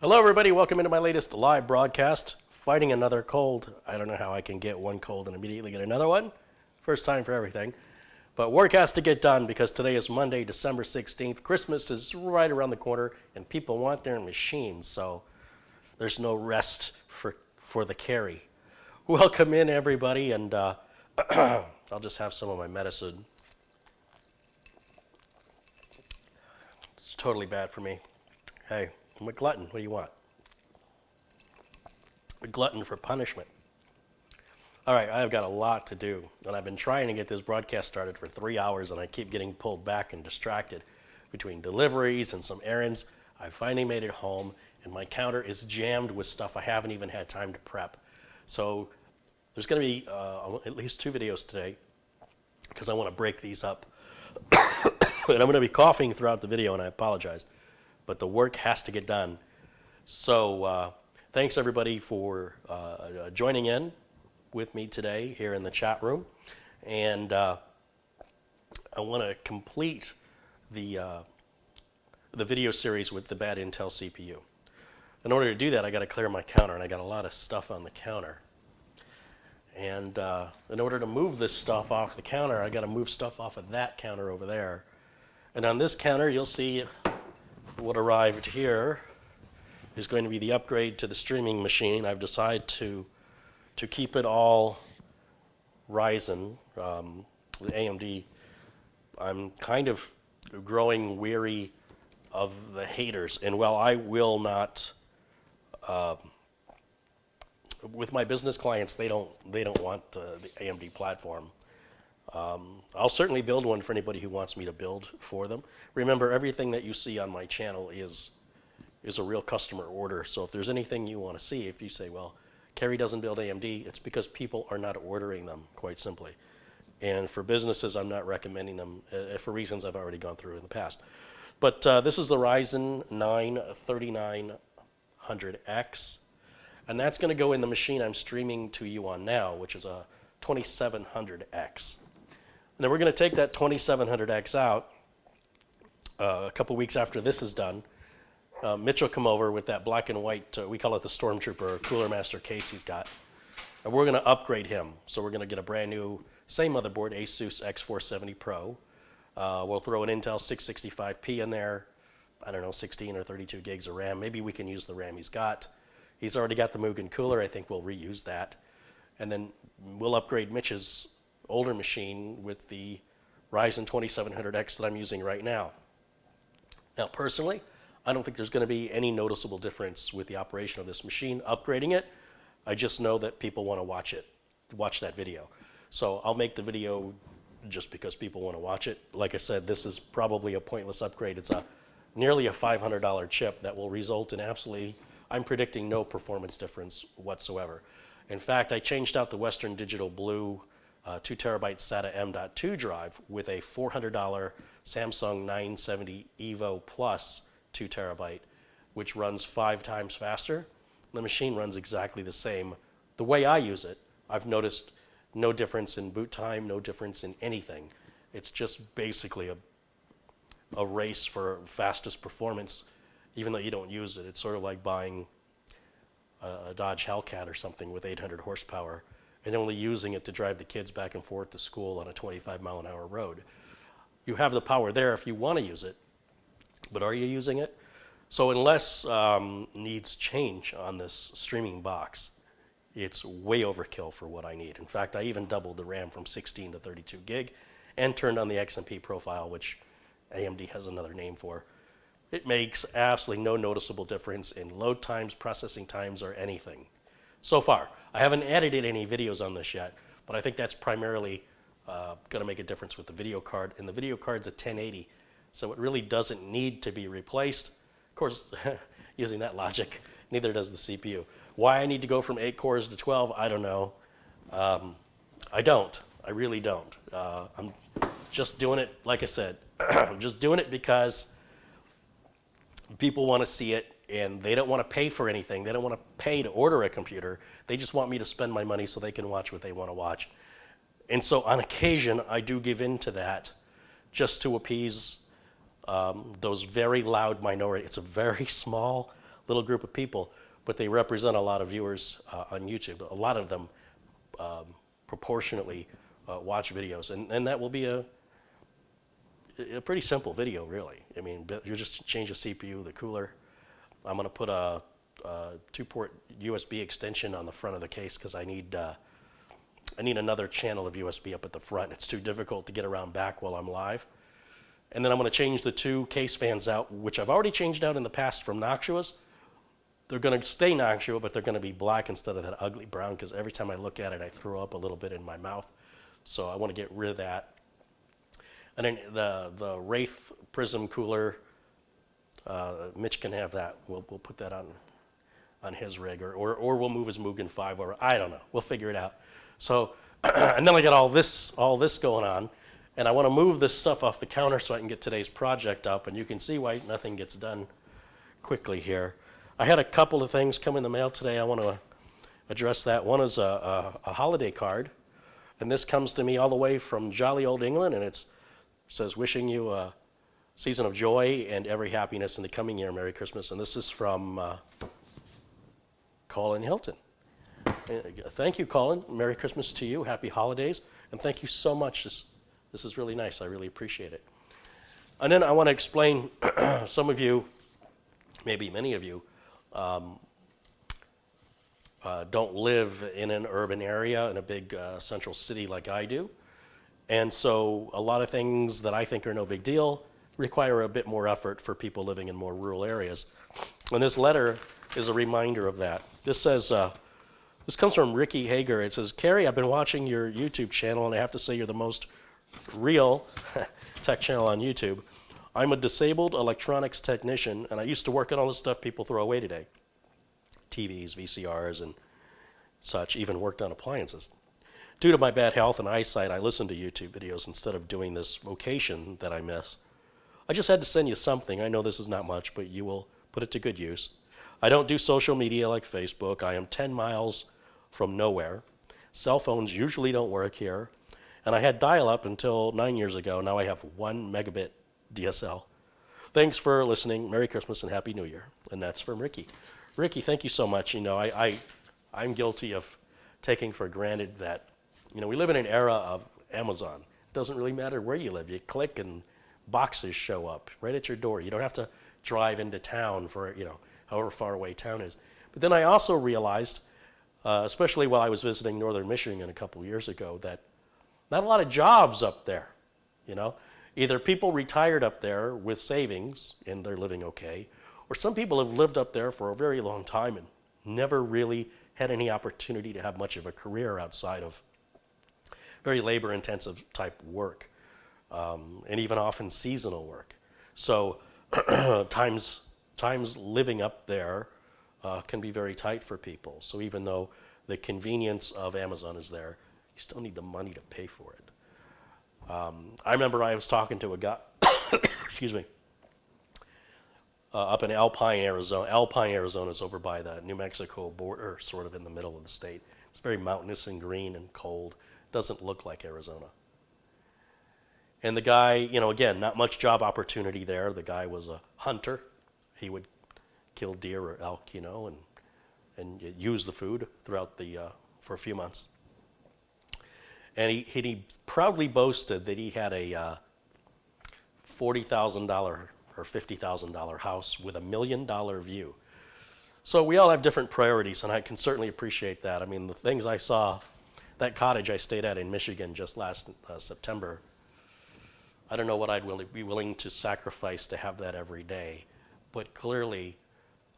Hello, everybody. Welcome into my latest live broadcast. Fighting another cold. I don't know how I can get one cold and immediately get another one. First time for everything. But work has to get done because today is Monday, December 16th. Christmas is right around the corner, and people want their machines, so there's no rest for the Carey. Welcome in, everybody, and I'll just have some of my medicine. It's totally bad for me. Hey. I'm a glutton. What do you want? A glutton for punishment. All right, I've got a lot to do, and I've been trying to get this broadcast started for 3 hours, and I keep getting pulled back and distracted between deliveries and some errands. I finally made it home, and my counter is jammed with stuff I haven't even had time to prep. So there's going to be at least 2 videos today because I want to break these up. And I'm going to be coughing throughout the video, and I apologize. But the work has to get done. So thanks everybody for joining in with me today here in the chat room. And I want to complete the video series with the bad Intel CPU. In order to do that, I got to clear my counter, and I got a lot of stuff on the counter. And in order to move this stuff off the counter, I got to move stuff off of that counter over there. And on this counter, you'll see what arrived here is going to be the upgrade to the streaming machine. I've decided to keep it all Ryzen, the AMD. I'm kind of growing weary of the haters, and while I will not, with my business clients, they don't want the AMD platform. I'll certainly build one for anybody who wants me to build for them. Remember, everything that you see on my channel is a real customer order. So if there's anything you want to see, if you say, well, Carey doesn't build AMD, it's because people are not ordering them, quite simply. And for businesses, I'm not recommending them for reasons I've already gone through in the past. But this is the Ryzen 9 3900X. And that's going to go in the machine I'm streaming to you on now, which is a 2700X. And then we're going to take that 2700X out a couple weeks after this is done. Mitch will come over with that black and white, we call it the Stormtrooper Cooler Master case he's got. And we're going to upgrade him. So we're going to get a brand new, same motherboard, Asus X470 Pro. We'll throw an Intel 665p in there. I don't know, 16 or 32 gigs of RAM. Maybe we can use the RAM he's got. He's already got the Mugen cooler. I think we'll reuse that. And then we'll upgrade Mitch's older machine with the Ryzen 2700X that I'm using right now. Now, personally, I don't think there's going to be any noticeable difference with the operation of this machine. Upgrading it, I just know that people want to watch that video. So I'll make the video just because people want to watch it. Like I said, this is probably a pointless upgrade. It's nearly a $500 chip that will result in absolutely, I'm predicting no performance difference whatsoever. In fact, I changed out the Western Digital Blue 2 terabyte SATA M.2 drive with a $400 Samsung 970 EVO Plus 2 terabyte, which runs 5 times faster. The machine runs exactly the same. The way I use it, I've noticed no difference in boot time, no difference in anything. It's just basically a race for fastest performance, even though you don't use it. It's sort of like buying a Dodge Hellcat or something with 800 horsepower and only using it to drive the kids back and forth to school on a 25-mile-an-hour road. You have the power there if you want to use it, but are you using it? So unless needs change on this streaming box, it's way overkill for what I need. In fact, I even doubled the RAM from 16 to 32 gig and turned on the XMP profile, which AMD has another name for. It makes absolutely no noticeable difference in load times, processing times, or anything. So far, I haven't edited any videos on this yet, but I think that's primarily going to make a difference with the video card. And the video card's a 1080, so it really doesn't need to be replaced. Of course, using that logic, neither does the CPU. Why I need to go from 8 cores to 12, I don't know. I don't. I really don't. I'm just doing it, like I said, I'm just doing it because people want to see it, and they don't want to pay for anything. They don't want to pay to order a computer. They just want me to spend my money so they can watch what they want to watch. And so on occasion, I do give in to that just to appease those very loud minority. It's a very small, little group of people, but they represent a lot of viewers on YouTube. A lot of them proportionately watch videos, and that will be a pretty simple video, really. I mean, you just change the CPU, the cooler. I'm going to put a 2-port USB extension on the front of the case because I need another channel of USB up at the front. It's too difficult to get around back while I'm live. And then I'm going to change the 2 case fans out, which I've already changed out in the past from Noxua's. They're going to stay Noxua, but they're going to be black instead of that ugly brown because every time I look at it, I throw up a little bit in my mouth. So I want to get rid of that. And then the Wraith Prism cooler, Mitch can have that. We'll put that on his rig, or we'll move his Mugen 5 over. I don't know. We'll figure it out. So, and then I got all this going on, and I want to move this stuff off the counter so I can get today's project up, and you can see why nothing gets done quickly here. I had a couple of things come in the mail today. I want to address that. One is a holiday card, and this comes to me all the way from jolly old England, and it says, wishing you a season of joy and every happiness in the coming year. Merry Christmas. And this is from Colin Hilton. Thank you, Colin. Merry Christmas to you. Happy holidays. And thank you so much. This is really nice. I really appreciate it. And then I want to explain, some of you, maybe many of you, don't live in an urban area, in a big central city like I do. And so a lot of things that I think are no big deal require a bit more effort for people living in more rural areas. And this letter is a reminder of that. This says, this comes from Ricky Hager. It says, Carey, I've been watching your YouTube channel, and I have to say you're the most real tech channel on YouTube. I'm a disabled electronics technician, and I used to work on all the stuff people throw away today. TVs, VCRs, and such, even worked on appliances. Due to my bad health and eyesight, I listen to YouTube videos instead of doing this vocation that I miss. I just had to send you something. I know this is not much, but you will put it to good use. I don't do social media like Facebook. I am 10 miles from nowhere. Cell phones usually don't work here. And I had dial-up until 9 years ago. Now I have 1 megabit DSL. Thanks for listening. Merry Christmas and Happy New Year. And that's from Ricky. Ricky, thank you so much. You know, I'm guilty of taking for granted that, you know, we live in an era of Amazon. It doesn't really matter where you live. You click and boxes show up right at your door. You don't have to drive into town for, you know, however far away town is. But then I also realized, especially while I was visiting northern Michigan a couple of years ago, that not a lot of jobs up there, you know. Either people retired up there with savings and they're living okay, or some people have lived up there for a very long time and never really had any opportunity to have much of a career outside of very labor-intensive type work, and even often seasonal work. So times living up there can be very tight for people. So even though the convenience of Amazon is there, you still need the money to pay for it. I remember I was talking to a guy, excuse me, up in Alpine, Arizona. Alpine, Arizona is over by the New Mexico border, sort of in the middle of the state. It's very mountainous and green and cold. Doesn't look like Arizona. And the guy, you know, again, not much job opportunity there. The guy was a hunter. He would kill deer or elk, you know, and use the food throughout for a few months. And he proudly boasted that he had a $40,000 or $50,000 house with $1 million view. So we all have different priorities, and I can certainly appreciate that. I mean, the things I saw, that cottage I stayed at in Michigan just last September, I don't know what I'd be willing to sacrifice to have that every day. But clearly,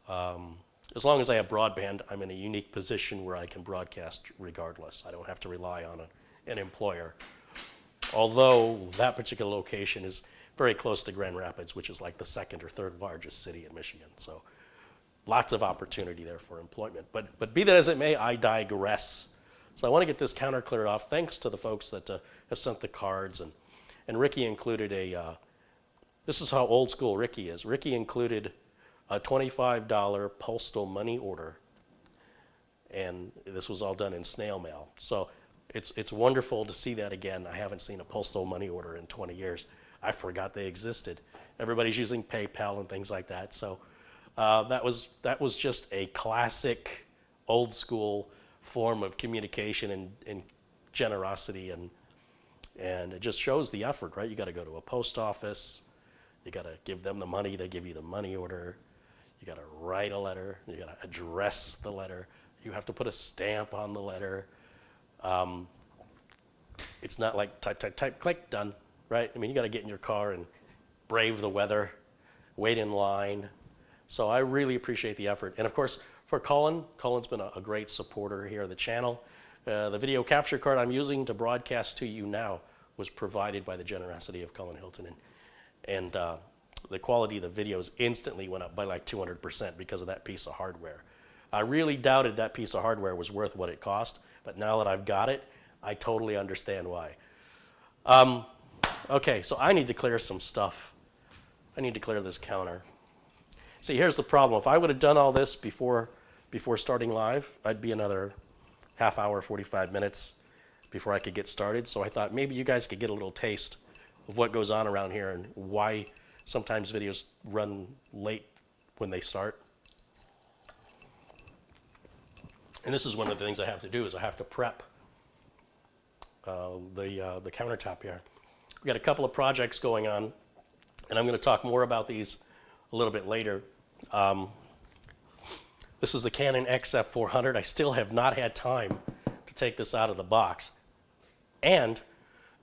as long as I have broadband, I'm in a unique position where I can broadcast regardless. I don't have to rely on an employer. Although that particular location is very close to Grand Rapids, which is like the second or third largest city in Michigan. So lots of opportunity there for employment. But be that as it may, I digress. So I want to get this counter cleared off. Thanks to the folks that have sent the cards. And Ricky included this is how old school Ricky is. Ricky included a $25 postal money order. And this was all done in snail mail. So it's wonderful to see that again. I haven't seen a postal money order in 20 years. I forgot they existed. Everybody's using PayPal and things like that. So That was just a classic, old school form of communication and generosity, and it just shows the effort, right? You got to go to a post office, you got to give them the money, they give you the money order, you got to write a letter, you got to address the letter, you have to put a stamp on the letter. It's not like type, type, type, click, done, right? I mean, you got to get in your car and brave the weather, wait in line. So I really appreciate the effort. And of course, for Colin's been a great supporter here of the channel. The video capture card I'm using to broadcast to you now was provided by the generosity of Colin Hilton. And the quality of the videos instantly went up by like 200% because of that piece of hardware. I really doubted that piece of hardware was worth what it cost, but now that I've got it, I totally understand why. Okay, so I need to clear some stuff. I need to clear this counter. See, here's the problem. If I would have done all this before starting live, I'd be another half hour, 45 minutes before I could get started. So I thought maybe you guys could get a little taste of what goes on around here and why sometimes videos run late when they start. And this is one of the things I have to do is I have to prep the countertop here. We've got a couple of projects going on, and I'm going to talk more about these a little bit later. This is the Canon XF400. I still have not had time to take this out of the box. And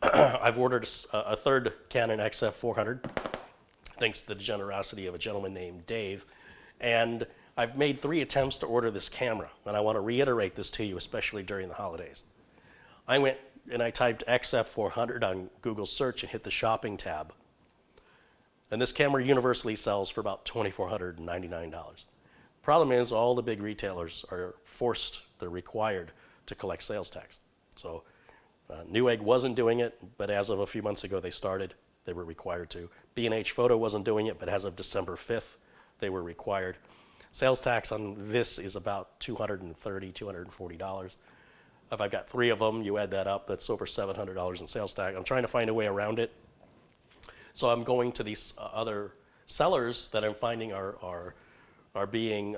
I've ordered a third Canon XF400, thanks to the generosity of a gentleman named Dave. And I've made 3 attempts to order this camera, and I want to reiterate this to you, especially during the holidays. I went and I typed XF400 on Google search and hit the shopping tab. And this camera universally sells for about $2,499. Problem is, all the big retailers are they're required to collect sales tax. So Newegg wasn't doing it, but as of a few months ago, they were required to. B&H Photo wasn't doing it, but as of December 5th, they were required. Sales tax on this is about $230, $240. If I've got 3 of them, you add that up, that's over $700 in sales tax. I'm trying to find a way around it. So I'm going to these other sellers that I'm finding are being,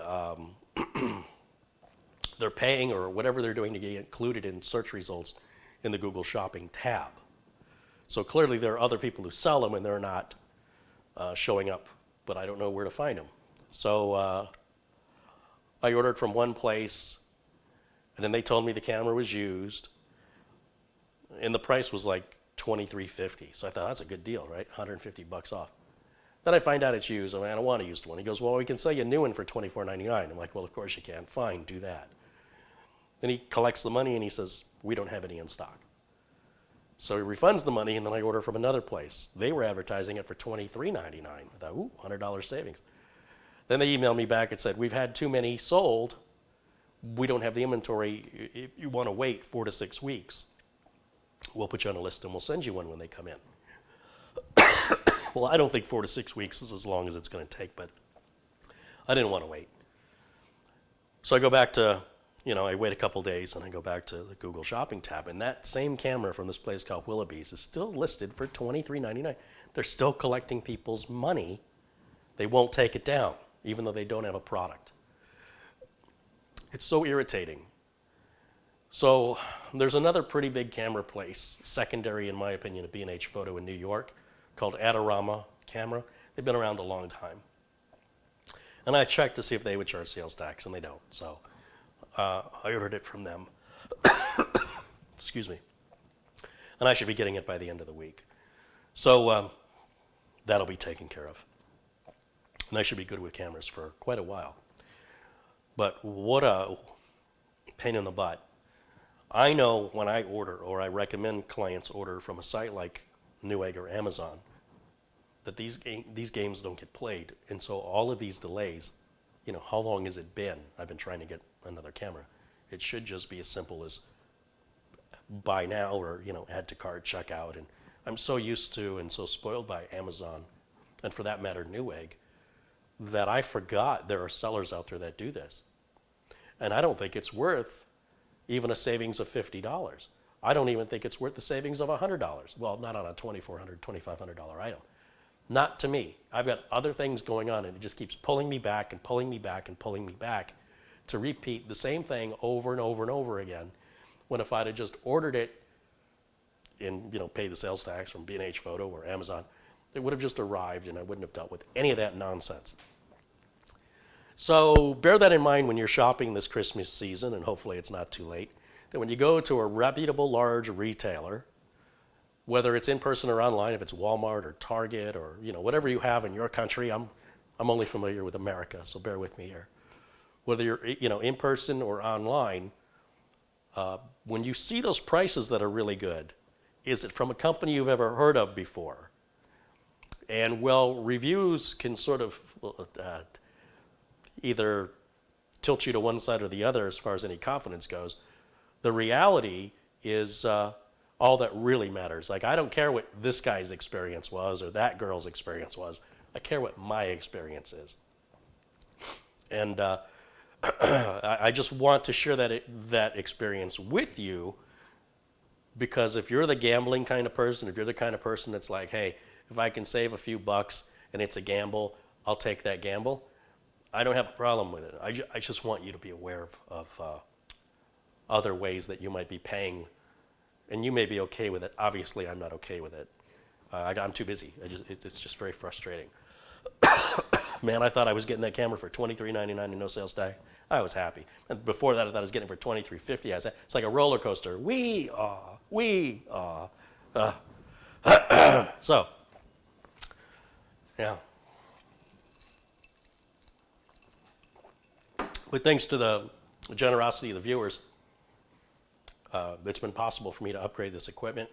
they're paying or whatever they're doing to get included in search results in the Google Shopping tab. So clearly there are other people who sell them and they're not showing up, but I don't know where to find them. So I ordered from one place, and then they told me the camera was used, and the price was like $23.50. So I thought, that's a good deal, right? $150 off. Then I find out it's used. I mean, I don't want a used one. He goes, well, we can sell you a new one for $24.99. I'm like, well, of course you can. Fine, do that. Then he collects the money and he says, we don't have any in stock. So he refunds the money, and then I order from another place. They were advertising it for $23.99. I thought, ooh, $100 savings. Then they emailed me back and said, we've had too many sold. We don't have the inventory. If you want to wait 4 to 6 weeks, we'll put you on a list and we'll send you one when they come in. Well, I don't think 4 to 6 weeks is as long as it's going to take, but I didn't want to wait. So I go back to, I wait a couple days and I go back to the Google Shopping tab, and that same camera from this place called Willoughby's is still listed for $23.99. They're still collecting people's money. They won't take it down, even though they don't have a product. It's so irritating. So there's another pretty big camera place, secondary in my opinion to B&H Photo in New York, called Adorama Camera. They've been around a long time. And I checked to see if they would charge sales tax, and they don't. So I ordered it from them. Excuse me. And I should be getting it by the end of the week. So that'll be taken care of. And I should be good with cameras for quite a while. But what a pain in the butt. I know when I order, or I recommend clients order from a site like Newegg or Amazon, that these games don't get played. And so all of these delays, how long has it been? I've been trying to get another camera. It should just be as simple as buy now or, add to cart, check out. And I'm so used to and so spoiled by Amazon, and for that matter, Newegg, that I forgot there are sellers out there that do this. And I don't think it's worth even a savings of $50. I don't even think it's worth the savings of $100. Well, not on a $2,400, $2,500 item. Not to me. I've got other things going on, and it just keeps pulling me back and pulling me back and pulling me back to repeat the same thing over and over and over again. When if I'd have just ordered it and paid the sales tax from B&H Photo or Amazon, it would have just arrived, and I wouldn't have dealt with any of that nonsense. So bear that in mind when you're shopping this Christmas season, and hopefully it's not too late, that when you go to a reputable large retailer, whether it's in person or online, if it's Walmart or Target or whatever you have in your country, I'm only familiar with America, so bear with me here. Whether you're in person or online, when you see those prices that are really good, is it from a company you've ever heard of before? And reviews can sort of either tilt you to one side or the other as far as any confidence goes. The reality is all that really matters. Like, I don't care what this guy's experience was or that girl's experience was. I care what my experience is. And I just want to share that experience with you, because if you're the gambling kind of person, if you're the kind of person that's like, hey, if I can save a few bucks and it's a gamble, I'll take that gamble, I don't have a problem with it. I just want you to be aware of other ways that you might be paying, and you may be okay with it. Obviously, I'm not okay with it. I'm too busy. It's just very frustrating. Man, I thought I was getting that camera for $23.99 and no sales tag. I was happy. And before that, I thought I was getting it for $23.50. It's like a roller coaster. So, yeah. But thanks to the generosity of the viewers, it's been possible for me to upgrade this equipment.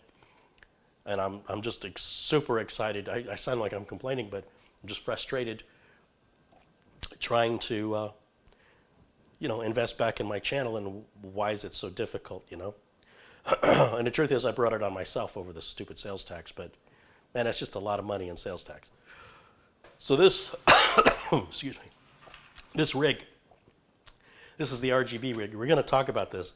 And I'm just super excited. I sound like I'm complaining, but I'm just frustrated trying to invest back in my channel, and why is it so difficult, And the truth is, I brought it on myself over the stupid sales tax, but man, that's just a lot of money in sales tax. So this, excuse me, this rig, this is the RGB rig. We're going to talk about this.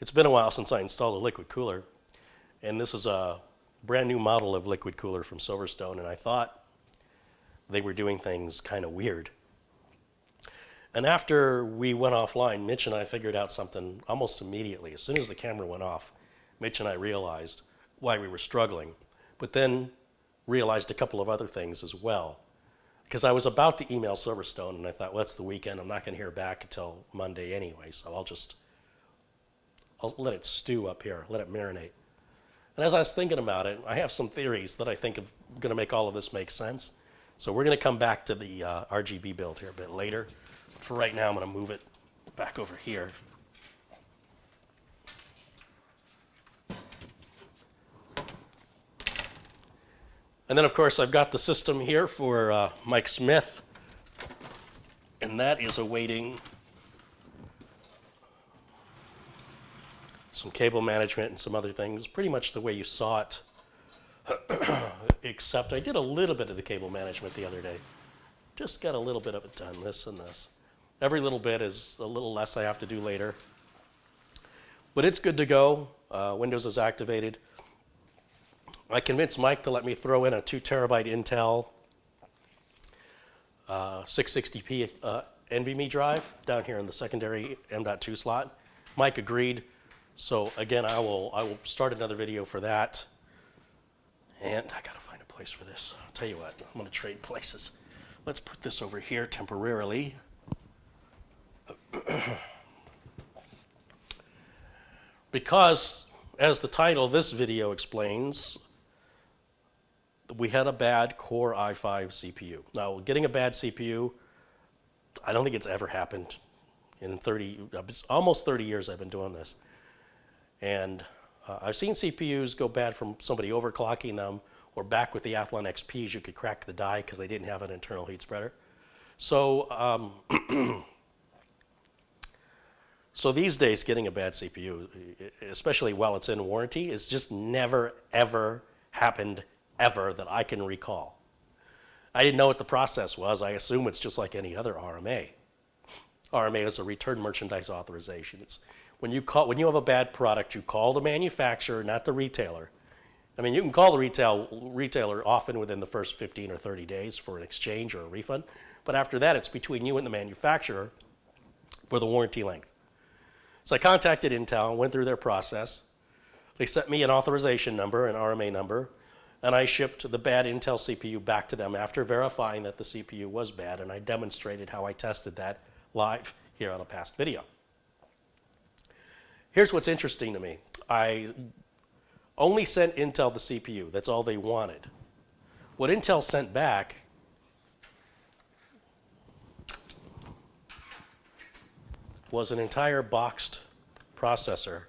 It's been a while since I installed a liquid cooler, and this is a brand new model of liquid cooler from Silverstone, and I thought they were doing things kind of weird. And after we went offline, Mitch and I figured out something almost immediately. As soon as the camera went off, Mitch and I realized why we were struggling, but then realized a couple of other things as well. Because I was about to email Silverstone, and I thought, well, it's the weekend. I'm not going to hear back until Monday anyway, so I'll let it stew up here, let it marinate. And as I was thinking about it, I have some theories that I think are going to make all of this make sense. So we're going to come back to the RGB build here a bit later. For right now, I'm going to move it back over here. And then, of course, I've got the system here for Mike Smith, and that is awaiting some cable management and some other things, pretty much the way you saw it, except I did a little bit of the cable management the other day. Just got a little bit of it done, this and this. Every little bit is a little less I have to do later. But it's good to go. Windows is activated. I convinced Mike to let me throw in a 2 terabyte Intel 660p NVMe drive down here in the secondary M.2 slot. Mike agreed. So again, I will start another video for that. And I gotta find a place for this. I'll tell you what, I'm gonna trade places. Let's put this over here temporarily. Because, as the title of this video explains, we had a bad Core i5 CPU. Now, getting a bad CPU, I don't think it's ever happened in almost 30 years I've been doing this. And I've seen CPUs go bad from somebody overclocking them, or back with the Athlon XPs, you could crack the die because they didn't have an internal heat spreader. So, so these days, getting a bad CPU, especially while it's in warranty, is just never, ever happened ever that I can recall. I didn't know what the process was. I assume it's just like any other RMA. RMA is a return merchandise authorization. It's when you have a bad product, you call the manufacturer, not the retailer, I mean, you can call the retailer often within the first 15 or 30 days for an exchange or a refund, but after that, it's between you and the manufacturer for the warranty length. So I contacted Intel, went through their process. They sent me an authorization number, an RMA number, and I shipped the bad Intel CPU back to them after verifying that the CPU was bad, and I demonstrated how I tested that live here on a past video. Here's what's interesting to me. I only sent Intel the CPU. That's all they wanted. What Intel sent back was an entire boxed processor,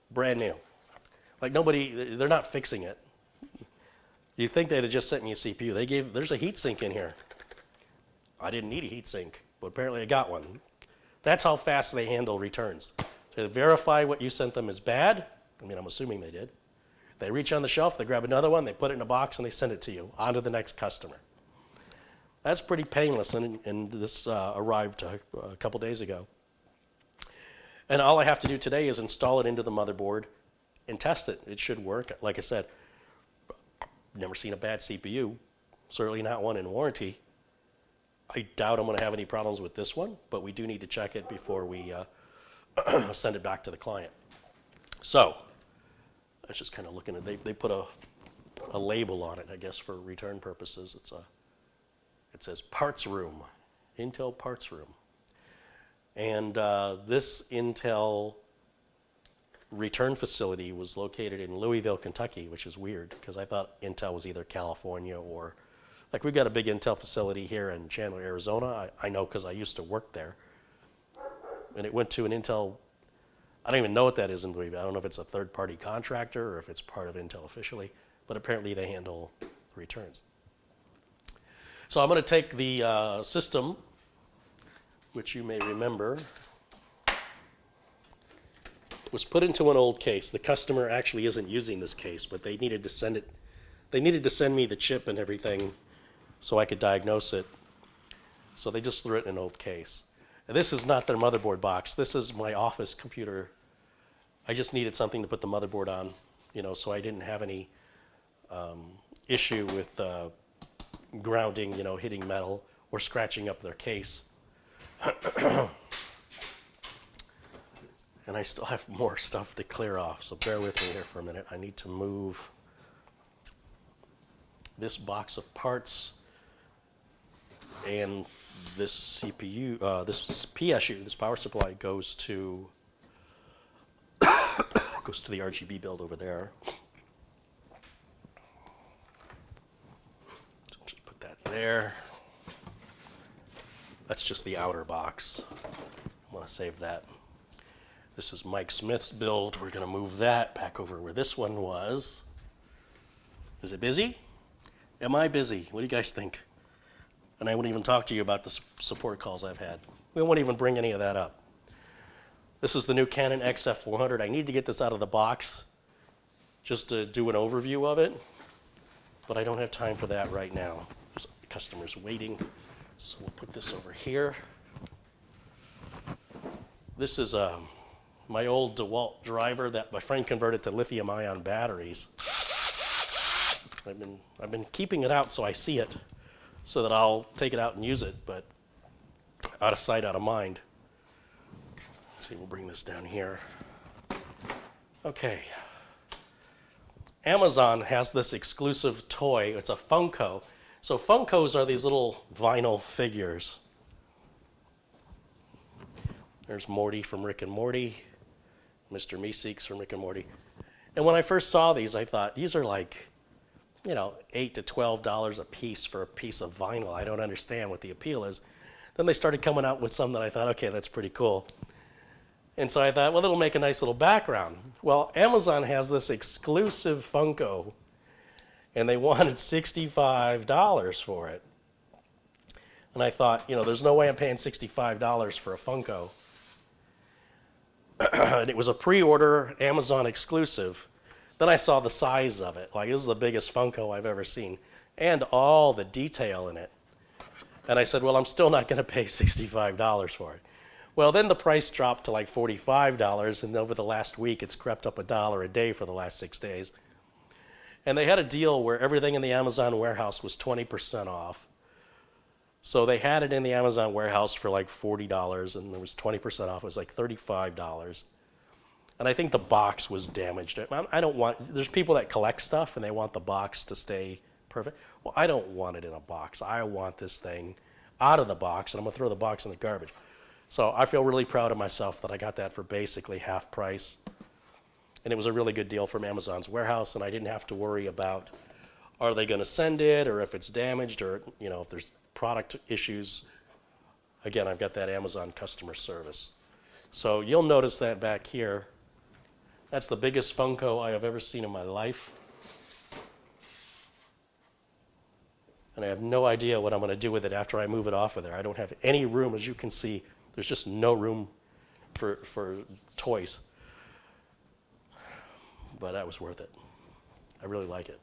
brand new. Like they're not fixing it. You think they'd have just sent me a CPU. There's a heatsink in here. I didn't need a heatsink, but apparently I got one. That's how fast they handle returns. They verify what you sent them is bad. I mean, I'm assuming they did. They reach on the shelf, they grab another one, they put it in a box, and they send it to you, on to the next customer. That's pretty painless, and this arrived a couple days ago. And all I have to do today is install it into the motherboard and test it. It should work. Like I said, never seen a bad CPU, certainly not one in warranty. I doubt I'm going to have any problems with this one, but we do need to check it before we send it back to the client. So I was just kind of looking at they put a label on it, I guess, for return purposes. It says parts room, Intel parts room. And this Intel return facility was located in Louisville, Kentucky, which is weird because I thought Intel was either California or, like, we've got a big Intel facility here in Chandler, Arizona. I know because I used to work there. And it went to an Intel, I don't even know what that is in Louisville. I don't know if it's a third-party contractor or if it's part of Intel officially, but apparently they handle returns. So I'm going to take the system, which you may remember was put into an old case. The customer actually isn't using this case, but they needed to send it. They needed to send me the chip and everything so I could diagnose it. So they just threw it in an old case. And this is not their motherboard box. This is my office computer. I just needed something to put the motherboard on, so I didn't have any issue with grounding, hitting metal or scratching up their case. And I still have more stuff to clear off, so bear with me here for a minute. I need to move this box of parts and this CPU, this PSU, this power supply goes to the RGB build over there. Just put that there. That's just the outer box. I want to save that. This is Mike Smith's build. We're going to move that back over where this one was. Is it busy? Am I busy? What do you guys think? And I wouldn't even talk to you about the support calls I've had. We won't even bring any of that up. This is the new Canon XF400. I need to get this out of the box just to do an overview of it, but I don't have time for that right now. There's customers waiting, so we'll put this over here. This is my old DeWalt driver that my friend converted to lithium-ion batteries. I've been keeping it out so I see it, so that I'll take it out and use it, but out of sight, out of mind. Let's see, we'll bring this down here. Okay. Amazon has this exclusive toy. It's a Funko. So Funkos are these little vinyl figures. There's Morty from Rick and Morty, Mr. Meeseeks from Rick and Morty. And when I first saw these, I thought, these are like, $8 to $12 a piece for a piece of vinyl. I don't understand what the appeal is. Then they started coming out with some that I thought, okay, that's pretty cool. And so I thought, well, it'll make a nice little background. Well, Amazon has this exclusive Funko, and they wanted $65 for it. And I thought, there's no way I'm paying $65 for a Funko. And it was a pre-order Amazon exclusive. Then I saw the size of it. Like, this is the biggest Funko I've ever seen. And all the detail in it. And I said, well, I'm still not going to pay $65 for it. Well, then the price dropped to like $45, and over the last week, it's crept up $1 a day for the last 6 days. And they had a deal where everything in the Amazon warehouse was 20% off. So they had it in the Amazon warehouse for like $40, and there was 20% off. It was like $35. And I think the box was damaged. I don't want, there's people that collect stuff and they want the box to stay perfect. Well, I don't want it in a box. I want this thing out of the box, and I'm going to throw the box in the garbage. So I feel really proud of myself that I got that for basically half price. And it was a really good deal from Amazon's warehouse, and I didn't have to worry about, are they going to send it, or if it's damaged, or if there's product issues. Again, I've got that Amazon customer service. So you'll notice that back here. That's the biggest Funko I have ever seen in my life. And I have no idea what I'm going to do with it after I move it off of there. I don't have any room, as you can see. There's just no room for toys. But that was worth it. I really like it.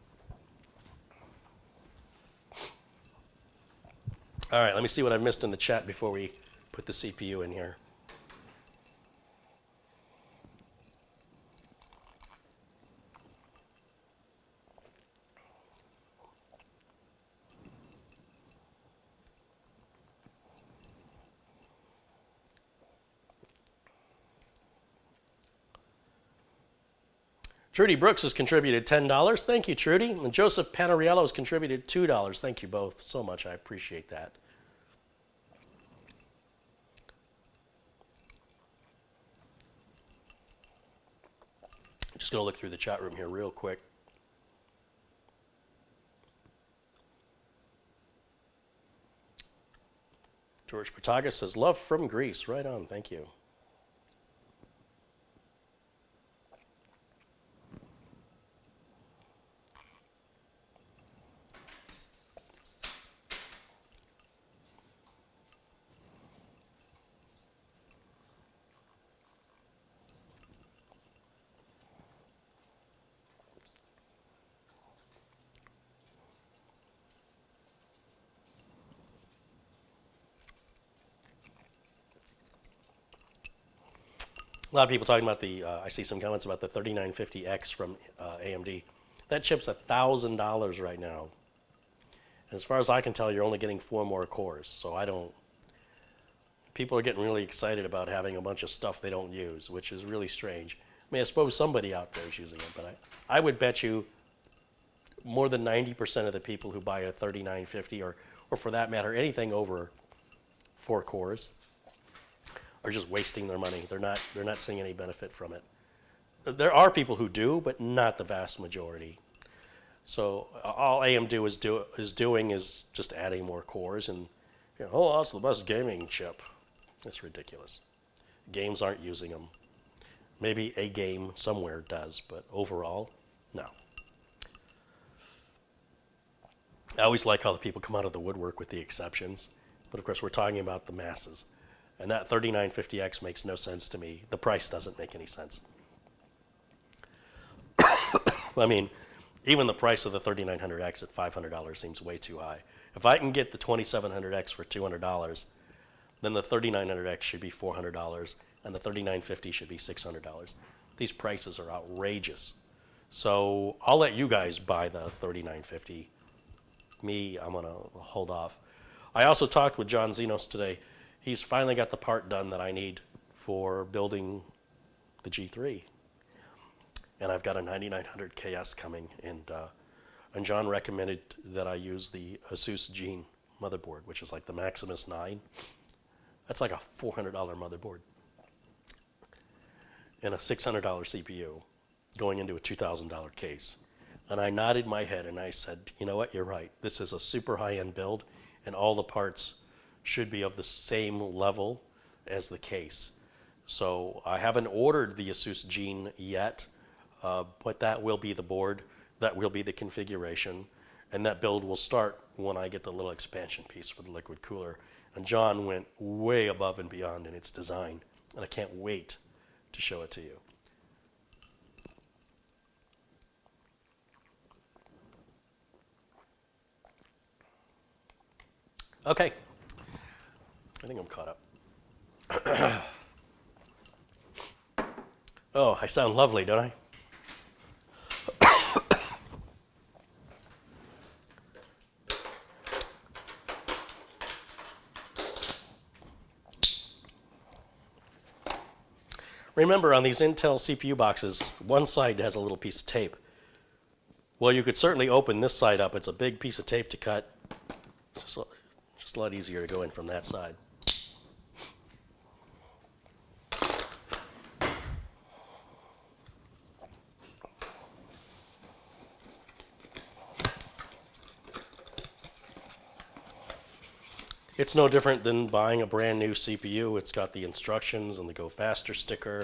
All right, let me see what I've missed in the chat before we put the CPU in here. Trudy Brooks has contributed $10. Thank you, Trudy. And Joseph Panariello has contributed $2. Thank you both so much. I appreciate that. I'm just going to look through the chat room here real quick. George Patagas says, love from Greece. Right on. Thank you. A lot of people talking about I see some comments about the 3950X from AMD. That chip's $1,000 right now. And as far as I can tell, you're only getting 4 more cores. So people are getting really excited about having a bunch of stuff they don't use, which is really strange. I mean, I suppose somebody out there is using it, but I would bet you more than 90% of the people who buy a 3950, or for that matter, anything over 4 cores, are just wasting their money. They're not seeing any benefit from it. There are people who do, but not the vast majority. So all AMD is doing is just adding more cores, and oh, that's the best gaming chip. It's ridiculous. Games aren't using them. Maybe a game somewhere does, but overall, no. I always like how the people come out of the woodwork with the exceptions, but of course we're talking about the masses. And that 3950X makes no sense to me. The price doesn't make any sense. I mean, even the price of the 3900X at $500 seems way too high. If I can get the 2700X for $200, then the 3900X should be $400, and the 3950 should be $600. These prices are outrageous. So I'll let you guys buy the 3950. Me, I'm going to hold off. I also talked with John Zenos today. He's finally got the part done that I need for building the G3. And I've got a 9900 KS coming, and John recommended that I use the Asus Gene motherboard, which is like the Maximus 9. That's like a $400 motherboard and a $600 CPU going into a $2,000 case. And I nodded my head and I said, you know what, you're right. This is a super high-end build, and all the parts should be of the same level as the case. So I haven't ordered the Asus Gene yet, but that will be the board, that will be the configuration, and that build will start when I get the little expansion piece for the liquid cooler. And John went way above and beyond in its design, and I can't wait to show it to you. Okay. I think I'm caught up. Oh, I sound lovely, don't I? Remember, on these Intel CPU boxes, one side has a little piece of tape. Well, you could certainly open this side up. It's a big piece of tape to cut. Just a lot easier to go in from that side. It's no different than buying a brand new CPU. It's got the instructions and the Go Faster sticker.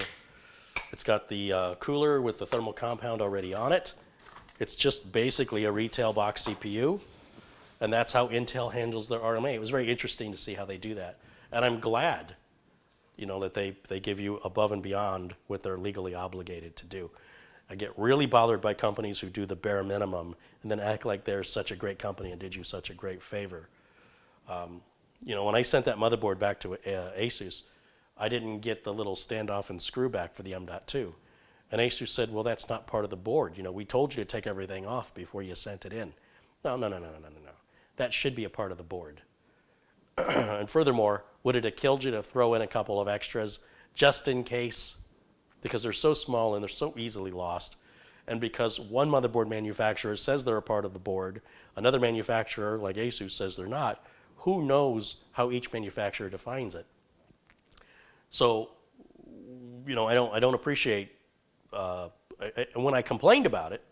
It's got the cooler with the thermal compound already on it. It's just basically a retail box CPU, and that's how Intel handles their RMA. It was very interesting to see how they do that. And I'm glad, that they give you above and beyond what they're legally obligated to do. I get really bothered by companies who do the bare minimum and then act like they're such a great company and did you such a great favor. When I sent that motherboard back to Asus, I didn't get the little standoff and screw back for the M.2. And Asus said, well, that's not part of the board. We told you to take everything off before you sent it in. No. That should be a part of the board. And furthermore, would it have killed you to throw in a couple of extras just in case? Because they're so small and they're so easily lost. And because one motherboard manufacturer says they're a part of the board, another manufacturer like Asus says they're not, who knows how each manufacturer defines it? So, I don't appreciate, when I complained about it,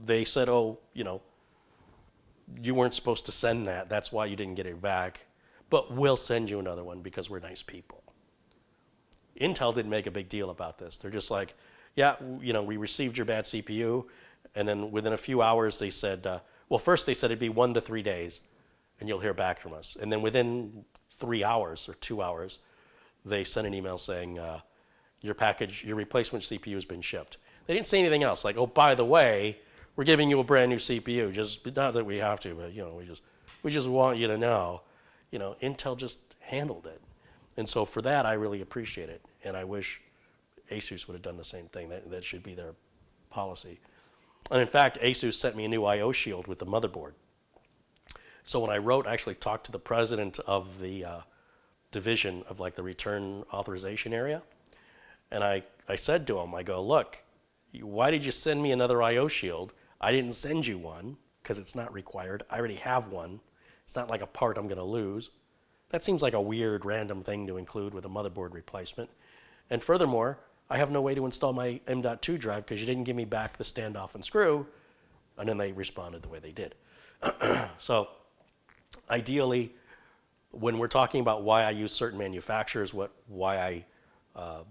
they said, oh, you weren't supposed to send that. That's why you didn't get it back. But we'll send you another one because we're nice people. Intel didn't make a big deal about this. They're just like, yeah, we received your bad CPU. And then within a few hours, they said, first they said it'd be 1 to 3 days, and you'll hear back from us. And then within 3 hours or 2 hours, they sent an email saying, your replacement CPU has been shipped. They didn't say anything else, like, oh, by the way, we're giving you a brand new CPU. Just not that we have to, but we just want you to know. Intel just handled it, and so for that I really appreciate it, and I wish Asus would have done the same thing. That should be their policy. And in fact, Asus sent me a new I/O shield with the motherboard. So when I actually talked to the president of the division of the return authorization area, and I said to him, I go, look, why did you send me another I/O shield? I didn't send you one because it's not required. I already have one. It's not like a part I'm going to lose. That seems like a weird, random thing to include with a motherboard replacement. And furthermore, I have no way to install my M.2 drive because you didn't give me back the standoff and screw. And then they responded the way they did. So ideally, when we're talking about why I use certain manufacturers, why I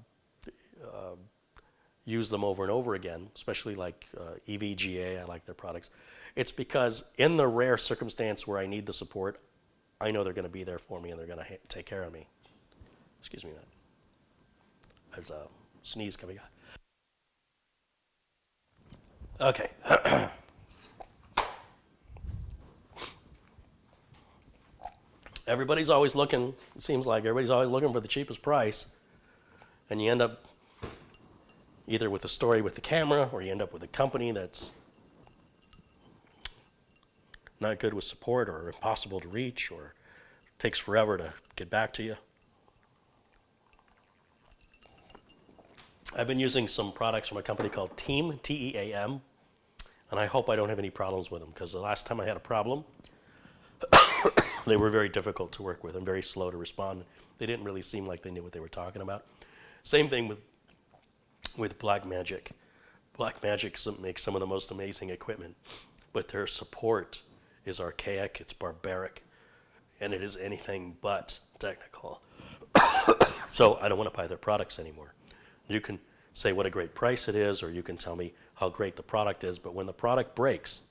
use them over and over again, especially like EVGA, I like their products. It's because in the rare circumstance where I need the support, I know they're going to be there for me and they're going to take care of me. Excuse me a minute. There's a sneeze coming out. Okay. Everybody's always looking, it seems like everybody's always looking for the cheapest price, and you end up either with a story with the camera or you end up with a company that's not good with support or impossible to reach or takes forever to get back to you. I've been using some products from a company called Team, T-E-A-M, and I hope I don't have any problems with them because the last time I had a problem, they were very difficult to work with and very slow to respond. They didn't really seem like they knew what they were talking about. Same thing with Blackmagic. Blackmagic makes some of the most amazing equipment, but their support is archaic, it's barbaric, and it is anything but technical. So I don't want to buy their products anymore. You can say what a great price it is, or you can tell me how great the product is, but when the product breaks,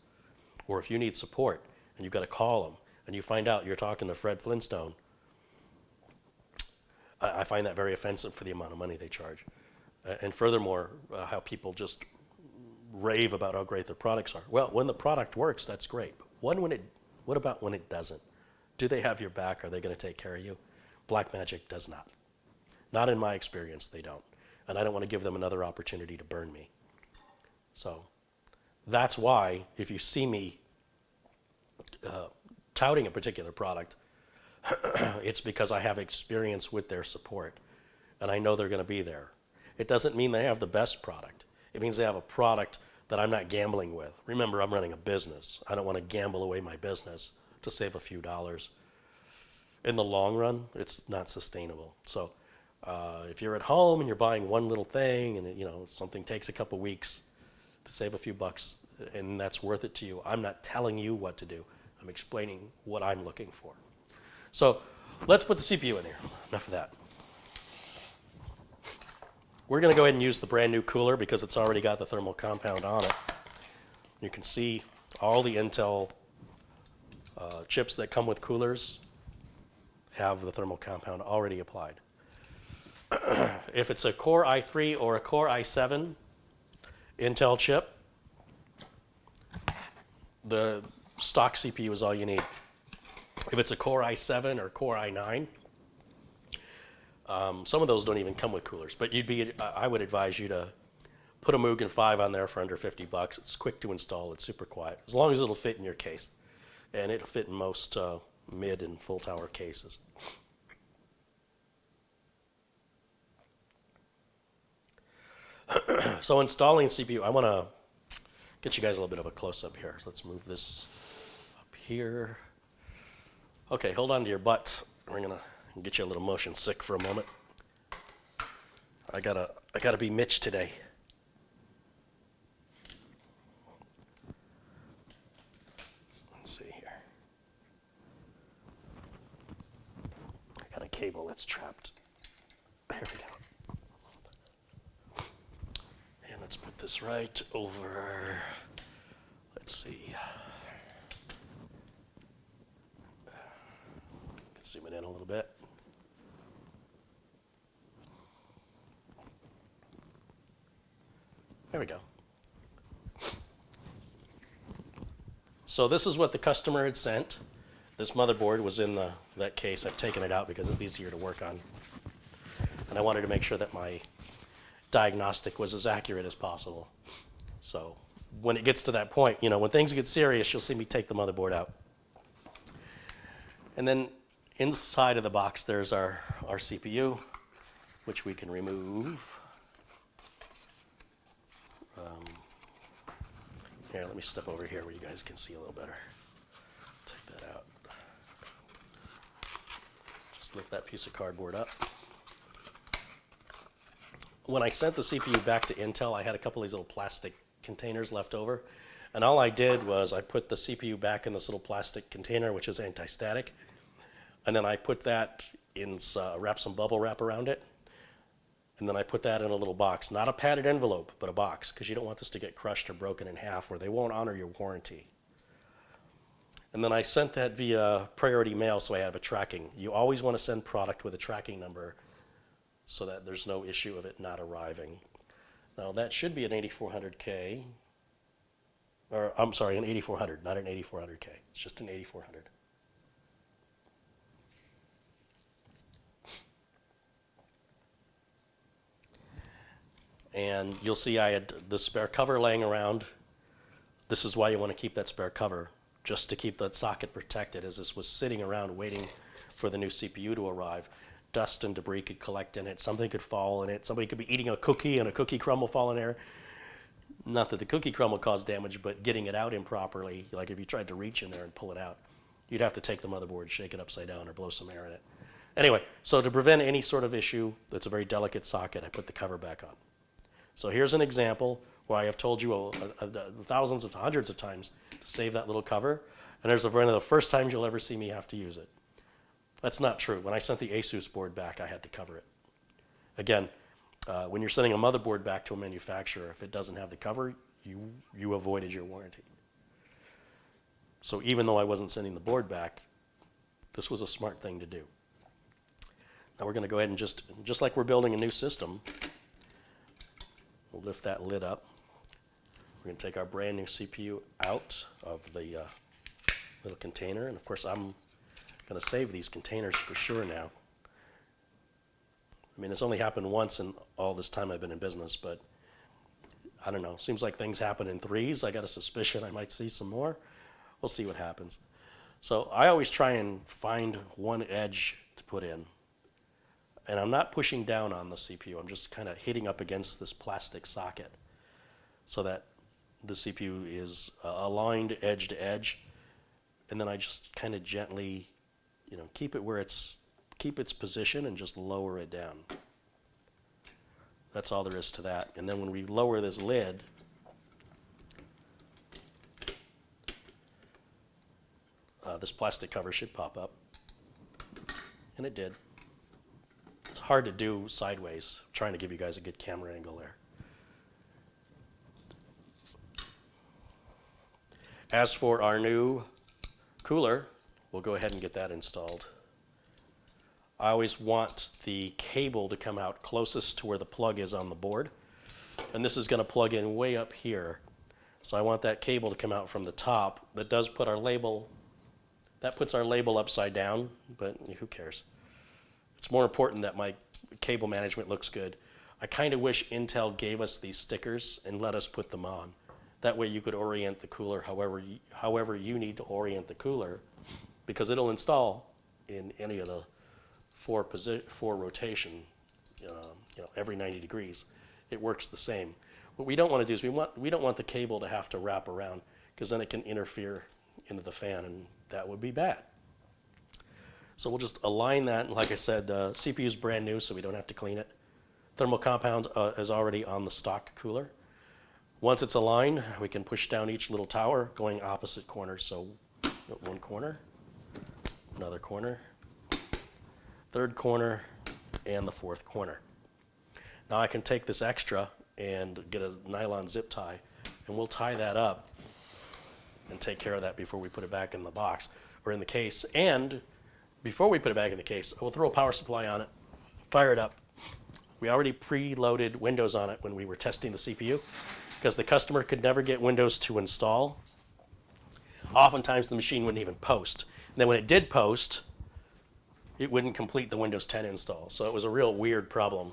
or if you need support, and you've got to call them, and you find out you're talking to Fred Flintstone, I find that very offensive for the amount of money they charge. And furthermore, how people just rave about how great their products are. Well, when the product works, that's great. But what about when it doesn't? Do they have your back? Are they going to take care of you? Blackmagic does not. Not in my experience, they don't. And I don't want to give them another opportunity to burn me. So that's why if you see me touting a particular product, it's because I have experience with their support and I know they're going to be there. It doesn't mean they have the best product. It means they have a product that I'm not gambling with. Remember, I'm running a business. I don't want to gamble away my business to save a few dollars. In the long run, it's not sustainable. So if you're at home and you're buying one little thing and something takes a couple weeks to save a few bucks and that's worth it to you, I'm not telling you what to do. I'm explaining what I'm looking for. So let's put the CPU in here. Enough of that. We're going to go ahead and use the brand new cooler because it's already got the thermal compound on it. You can see all the Intel chips that come with coolers have the thermal compound already applied. If it's a Core i3 or a Core i7 Intel chip, the stock CPU is all you need. If it's a Core i7 or Core i9, some of those don't even come with coolers, but I would advise you to put a Mugen 5 on there for under 50 bucks. It's quick to install, it's super quiet, as long as it'll fit in your case. And it'll fit in most mid and full tower cases. So installing CPU, I want to get you guys a little bit of a close-up here. So let's move this up here. Okay, hold on to your butts. We're gonna get you a little motion sick for a moment. I gotta be Mitch today. Let's see here. I got a cable that's trapped. There we go. And let's put this right over. Let's see. Zoom it in a little bit. There we go. So this is what the customer had sent. This motherboard was in that case. I've taken it out because it's easier to work on. And I wanted to make sure that my diagnostic was as accurate as possible. So when it gets to that point, when things get serious, you'll see me take the motherboard out. And then inside of the box, there's our CPU, which we can remove. Here, let me step over here where you guys can see a little better. Take that out. Just lift that piece of cardboard up. When I sent the CPU back to Intel, I had a couple of these little plastic containers left over. And all I did was I put the CPU back in this little plastic container, which is anti-static. And then I put that in, wrap some bubble wrap around it. And then I put that in a little box, not a padded envelope, but a box, because you don't want this to get crushed or broken in half or they won't honor your warranty. And then I sent that via priority mail, so I have a tracking. You always want to send product with a tracking number so that there's no issue of it not arriving. Now that should be an 8400K, or I'm sorry, an 8400, not an 8400K. It's just an 8400. And you'll see I had the spare cover laying around. This is why you want to keep that spare cover, just to keep that socket protected, as this was sitting around waiting for the new CPU to arrive. Dust and debris could collect in it. Something could fall in it. Somebody could be eating a cookie and a cookie crumb will fall in there. Not that the cookie crumb will cause damage, but getting it out improperly, like if you tried to reach in there and pull it out, you'd have to take the motherboard, shake it upside down, or blow some air in it. Anyway, so to prevent any sort of issue, that's a very delicate socket, I put the cover back on. So here's an example where I have told you thousands of hundreds of times to save that little cover, and there's one of the first times you'll ever see me have to use it. That's not true. When I sent the Asus board back, I had to cover it. Again, when you're sending a motherboard back to a manufacturer, if it doesn't have the cover, you avoided your warranty. So even though I wasn't sending the board back, this was a smart thing to do. Now we're going to go ahead and just like we're building a new system, we'll lift that lid up. We're going to take our brand new CPU out of the little container. And of course, I'm going to save these containers for sure now. I mean, it's only happened once in all this time I've been in business, but I don't know. Seems like things happen in threes. I got a suspicion I might see some more. We'll see what happens. So I always try and find one edge to put in. And I'm not pushing down on the CPU. I'm just kind of hitting up against this plastic socket so that the CPU is aligned edge to edge. And then I just kind of gently, keep it where keep its position and just lower it down. That's all there is to that. And then when we lower this lid, this plastic cover should pop up. And it did. It's hard to do sideways. I'm trying to give you guys a good camera angle there. As for our new cooler, we'll go ahead and get that installed. I always want the cable to come out closest to where the plug is on the board. And this is going to plug in way up here. So I want that cable to come out from the top. That does put our label, that puts our label upside down, but who cares? It's more important that my cable management looks good. I kind of wish Intel gave us these stickers and let us put them on. That way you could orient the cooler however you need to orient the cooler, because it'll install in any of the four rotation, every 90 degrees. It works the same. What we don't want to do is we don't want the cable to have to wrap around, because then it can interfere into the fan, and that would be bad. So we'll just align that, and like I said, the CPU is brand new, so we don't have to clean it. Thermal compound is already on the stock cooler. Once it's aligned, we can push down each little tower going opposite corners. So one corner, another corner, third corner, and the fourth corner. Now I can take this extra and get a nylon zip tie, and we'll tie that up and take care of that before we put it back in the box or in the case. And before we put it back in the case, we'll throw a power supply on it, fire it up. We already preloaded Windows on it when we were testing the CPU, because the customer could never get Windows to install. Oftentimes the machine wouldn't even post. And then when it did post, it wouldn't complete the Windows 10 install. So it was a real weird problem.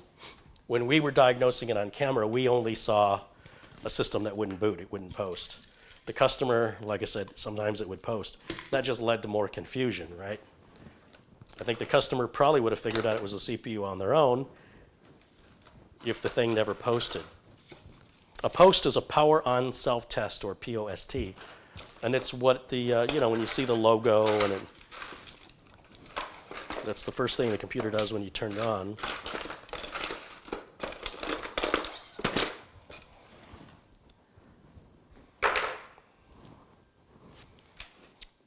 When we were diagnosing it on camera, we only saw a system that wouldn't boot, it wouldn't post. The customer, like I said, sometimes it would post. That just led to more confusion, right? I think the customer probably would have figured out it was a CPU on their own if the thing never posted. A post is a power on self-test, or POST. And it's what the, when you see the logo, and that's the first thing the computer does when you turn it on.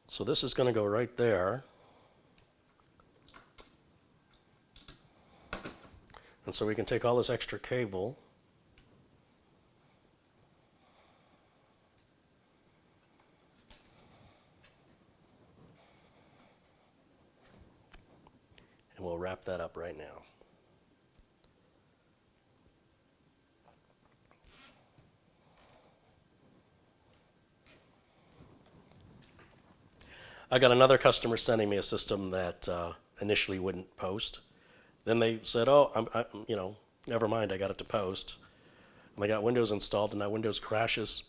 So this is going to go right there. And so we can take all this extra cable and we'll wrap that up right now. I got another customer sending me a system that initially wouldn't post. Then they said, oh, never mind, I got it to post. And they got Windows installed, and now Windows crashes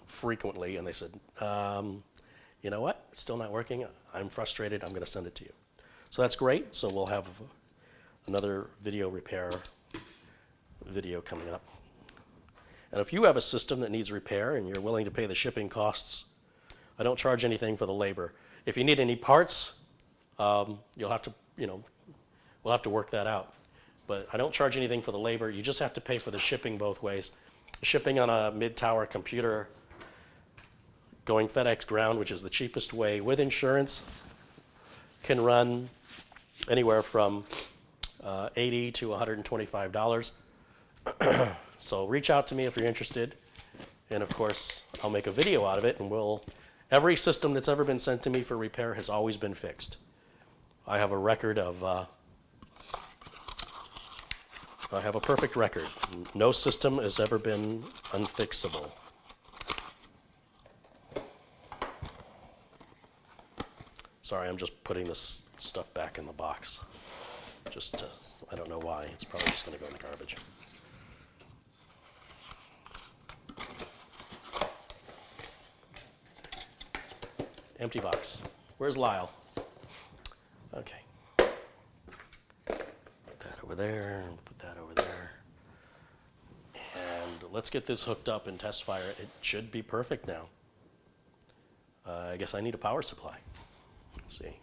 frequently. And they said, you know what, it's still not working. I'm frustrated, I'm gonna send it to you. So that's great. So we'll have another video repair video coming up. And if you have a system that needs repair and you're willing to pay the shipping costs, I don't charge anything for the labor. If you need any parts, you'll have to, we'll have to work that out. But I don't charge anything for the labor. You just have to pay for the shipping both ways. Shipping on a mid-tower computer going FedEx ground, which is the cheapest way with insurance, can run anywhere from $80 to $125. So reach out to me if you're interested. And of course, I'll make a video out of it, and every system that's ever been sent to me for repair has always been fixed. I have a record of, I have a perfect record. No system has ever been unfixable. Sorry, I'm just putting this stuff back in the box. Just to, I don't know why. It's probably just going to go in the garbage. Empty box. Where's Lyle? Okay. Put that over there, and put that over there. And let's get this hooked up and test fire it. It should be perfect now. I guess I need a power supply. Let's see.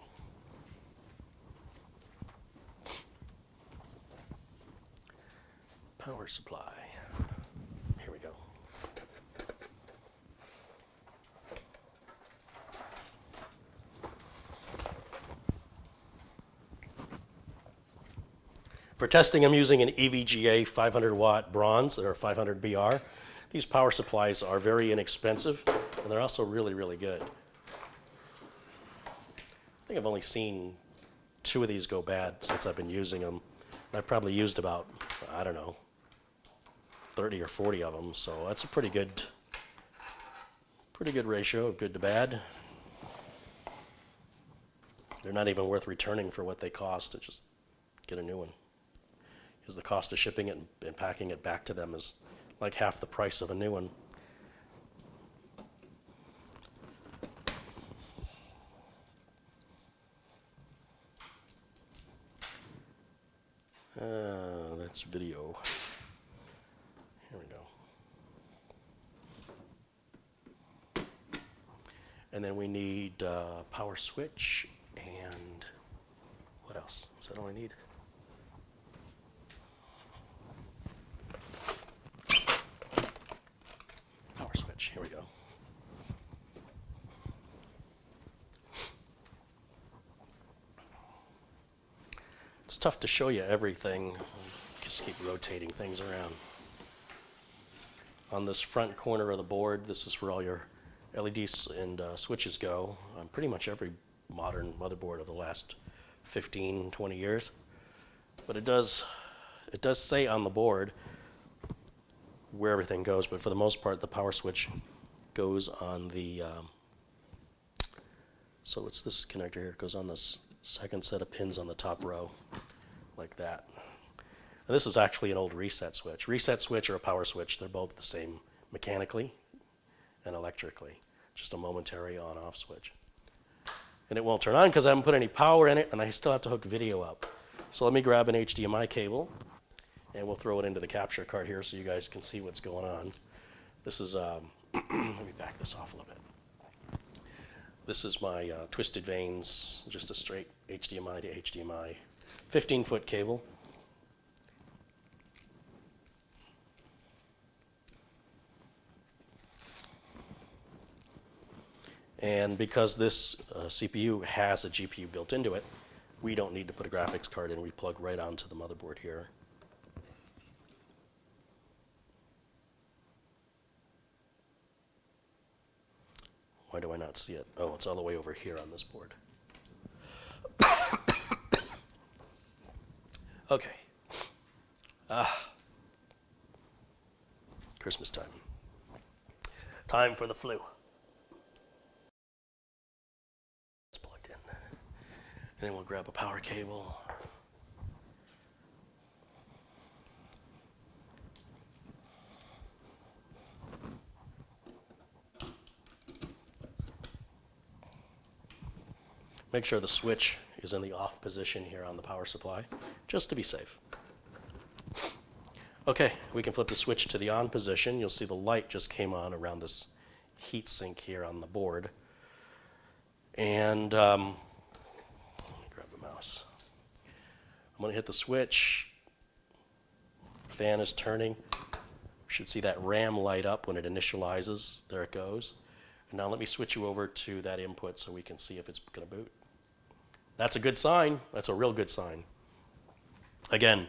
Power supply. Here we go. For testing, I'm using an EVGA 500 watt bronze or 500 BR. These power supplies are very inexpensive, and they're also really, really good. I think I've only seen 2 of these go bad since I've been using them. I've probably used about, I don't know, 30 or 40 of them, so that's a pretty good ratio of good to bad. They're not even worth returning for what they cost to just get a new one. Because the cost of shipping it and packing it back to them is like half the price of a new one. That's video. Here we go. And then we need power switch and what else? Is that all I need? Power switch, here we go. It's tough to show you everything. Just keep rotating things around. On this front corner of the board, this is where all your LEDs and switches go on pretty much every modern motherboard of the last 15, 20 years. But it does say on the board where everything goes, but for the most part, the power switch goes on the, so it's this connector here, it goes on this second set of pins on the top row, like that. And this is actually an old reset switch. Reset switch or a power switch, they're both the same mechanically and electrically, just a momentary on-off switch. And it won't turn on because I haven't put any power in it, and I still have to hook video up. So let me grab an HDMI cable, and we'll throw it into the capture card here so you guys can see what's going on. This is, let me back this off a little bit. This is my twisted vanes, just a straight HDMI to HDMI, 15-foot cable. And because this CPU has a GPU built into it, we don't need to put a graphics card in. We plug right onto the motherboard here. Why do I not see it? Oh, it's all the way over here on this board. Okay. Christmas time. Time for the flu. It's plugged in. And then we'll grab a power cable. Make sure the switch is in the off position here on the power supply, just to be safe. Okay, we can flip the switch to the on position. You'll see the light just came on around this heat sink here on the board. And let me grab the mouse. I'm going to hit the switch. Fan is turning. You should see that RAM light up when it initializes. There it goes. And now let me switch you over to that input so we can see if it's going to boot. That's a good sign. That's a real good sign. Again,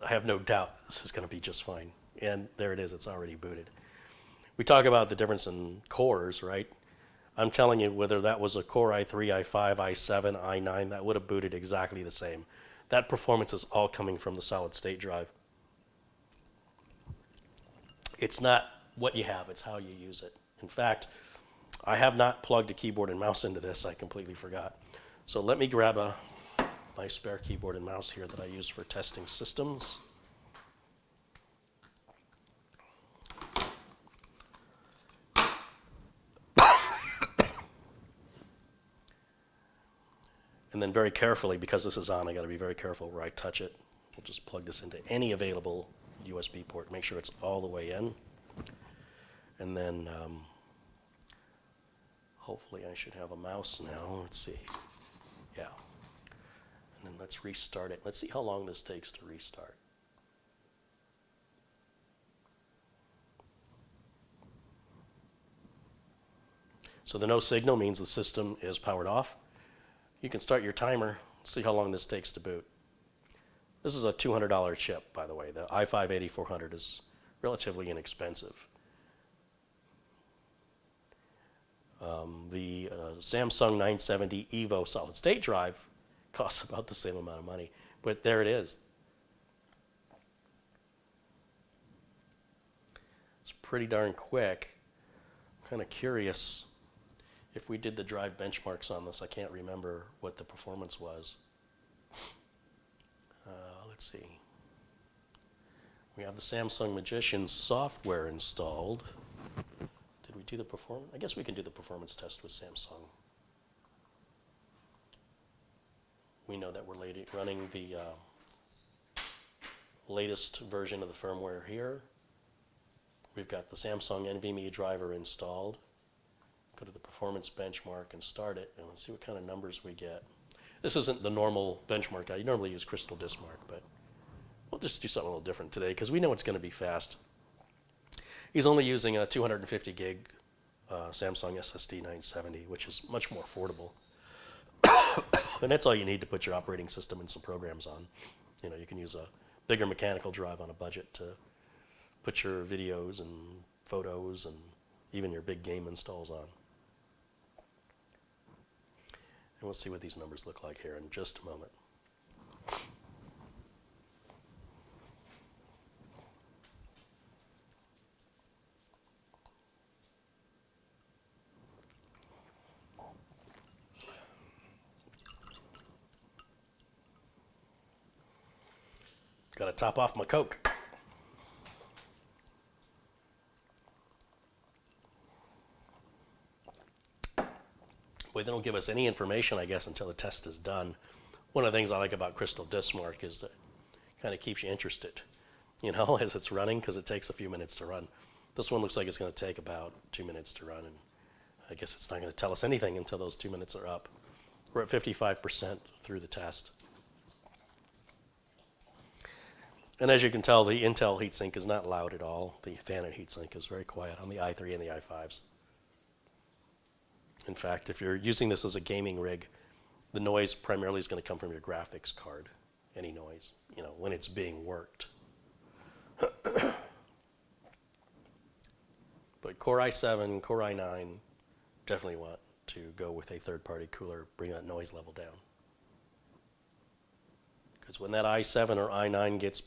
I have no doubt this is going to be just fine. And there it is. It's already booted. We talk about the difference in cores, right? I'm telling you, whether that was a Core i3, i5, i7, i9, that would have booted exactly the same. That performance is all coming from the solid state drive. It's not what you have, it's how you use it. In fact, I have not plugged a keyboard and mouse into this. I completely forgot. So let me grab a my spare keyboard and mouse here that I use for testing systems. And then very carefully, because this is on, I got to be very careful where I touch it. We'll just plug this into any available USB port. Make sure it's all the way in. And then hopefully I should have a mouse now. Let's see. Yeah. And then let's restart it. Let's see how long this takes to restart. So the no signal means the system is powered off. You can start your timer, see how long this takes to boot. This is a $200 chip, by the way. The i5-8400 is relatively inexpensive. The Samsung 970 EVO solid state drive costs about the same amount of money, but there it is. It's pretty darn quick. I'm kind of curious. If we did the drive benchmarks on this, I can't remember what the performance was. Let's see. We have the Samsung Magician software installed. Did we do the performance? I guess we can do the performance test with Samsung. We know that we're running the latest version of the firmware here. We've got the Samsung NVMe driver installed. Go to the performance benchmark and start it, and let's see what kind of numbers we get. This isn't the normal benchmark. I normally use Crystal Diskmark, but we'll just do something a little different today because we know it's going to be fast. He's only using a 250 gig Samsung SSD 970, which is much more affordable. And that's all you need to put your operating system and some programs on. You know, you can use a bigger mechanical drive on a budget to put your videos and photos and even your big game installs on. And we'll see what these numbers look like here in just a moment. Got to top off my Coke. Boy, they don't give us any information, I guess, until the test is done. One of the things I like about Crystal Diskmark is that it kind of keeps you interested, you know, as it's running, because it takes a few minutes to run. This one looks like it's going to take about 2 minutes to run, and I guess it's not going to tell us anything until those 2 minutes are up. We're at 55% through the test. And as you can tell, the Intel heatsink is not loud at all. The Fanon heatsink is very quiet on the i3 and the i5s. In fact, if you're using this as a gaming rig, the noise primarily is going to come from your graphics card. Any noise, you know, when it's being worked. But Core i7, Core i9, definitely want to go with a third-party cooler, bring that noise level down. Because when that i7 or i9 gets,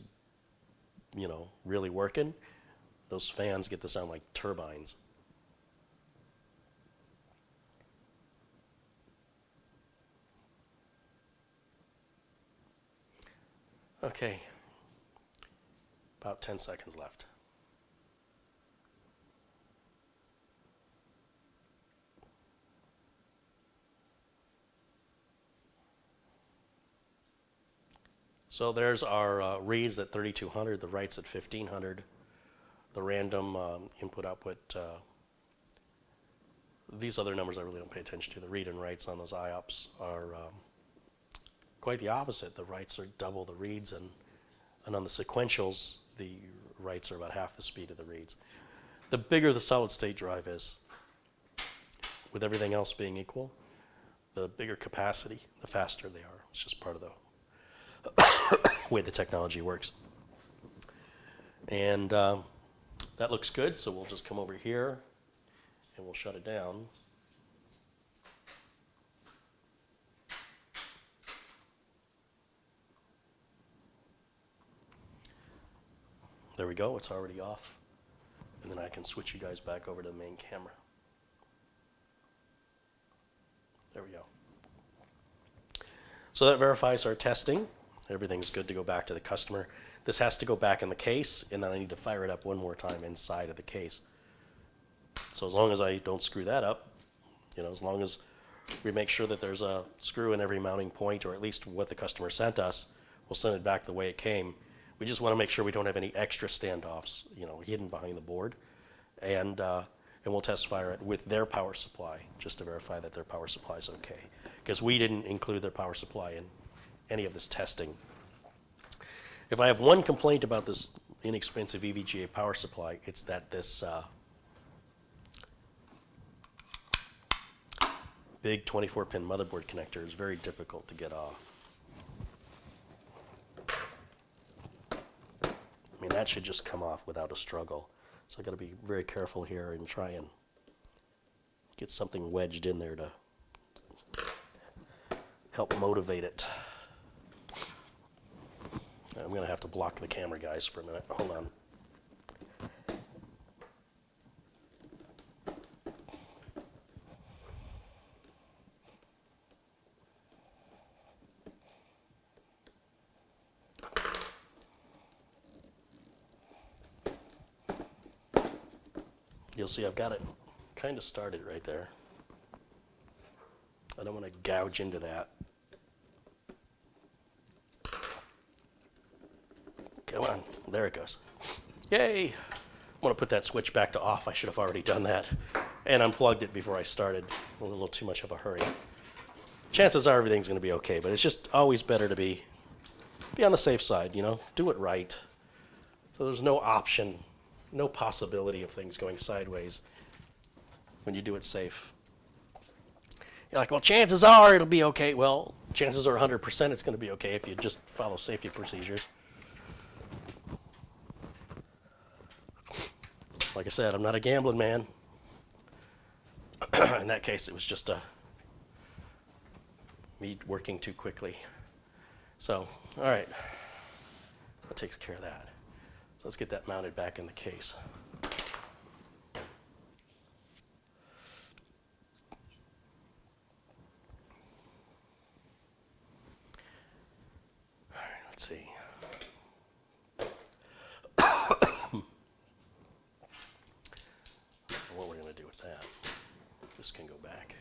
you know, really working, those fans get to sound like turbines. Okay, about 10 seconds left. So there's our reads at 3200, the writes at 1500, the random input-output. These other numbers I really don't pay attention to. The read and writes on those IOPS are quite the opposite. The writes are double the reads, and on the sequentials, the writes are about half the speed of the reads. The bigger the solid state drive is, with everything else being equal, the bigger capacity, the faster they are. It's just part of the way the technology works. And that looks good, so we'll just come over here and we'll shut it down. There we go, it's already off. And then I can switch you guys back over to the main camera. There we go. So that verifies our testing. Everything's good to go back to the customer. This has to go back in the case, and then I need to fire it up one more time inside of the case. So as long as I don't screw that up, as long as we make sure that there's a screw in every mounting point, or at least what the customer sent us, we'll send it back the way it came. We just want to make sure we don't have any extra standoffs, hidden behind the board. And we'll test fire it with their power supply, just to verify that their power supply is okay. Because we didn't include their power supply in any of this testing. If I have one complaint about this inexpensive EVGA power supply, it's that this big 24-pin motherboard connector is very difficult to get off. I mean, that should just come off without a struggle. So I've got to be very careful here and try and get something wedged in there to help motivate it. I'm going to have to block the camera, guys, for a minute. Hold on. You'll see I've got it kind of started right there. I don't want to gouge into that. Come on, there it goes. Yay! I'm going to put that switch back to off. I should have already done that and unplugged it before I started. A little too much of a hurry. Chances are everything's going to be okay, but it's just always better to be on the safe side, do it right. So there's no option, no possibility of things going sideways when you do it safe. You're like, well, chances are it'll be okay. Well, chances are 100% it's going to be okay if you just follow safety procedures. Like I said, I'm not a gambling man. In that case, it was just me working too quickly. So, all right, that takes care of that. So let's get that mounted back in the case. All right, let's see. What we're going to do with that. This can go back.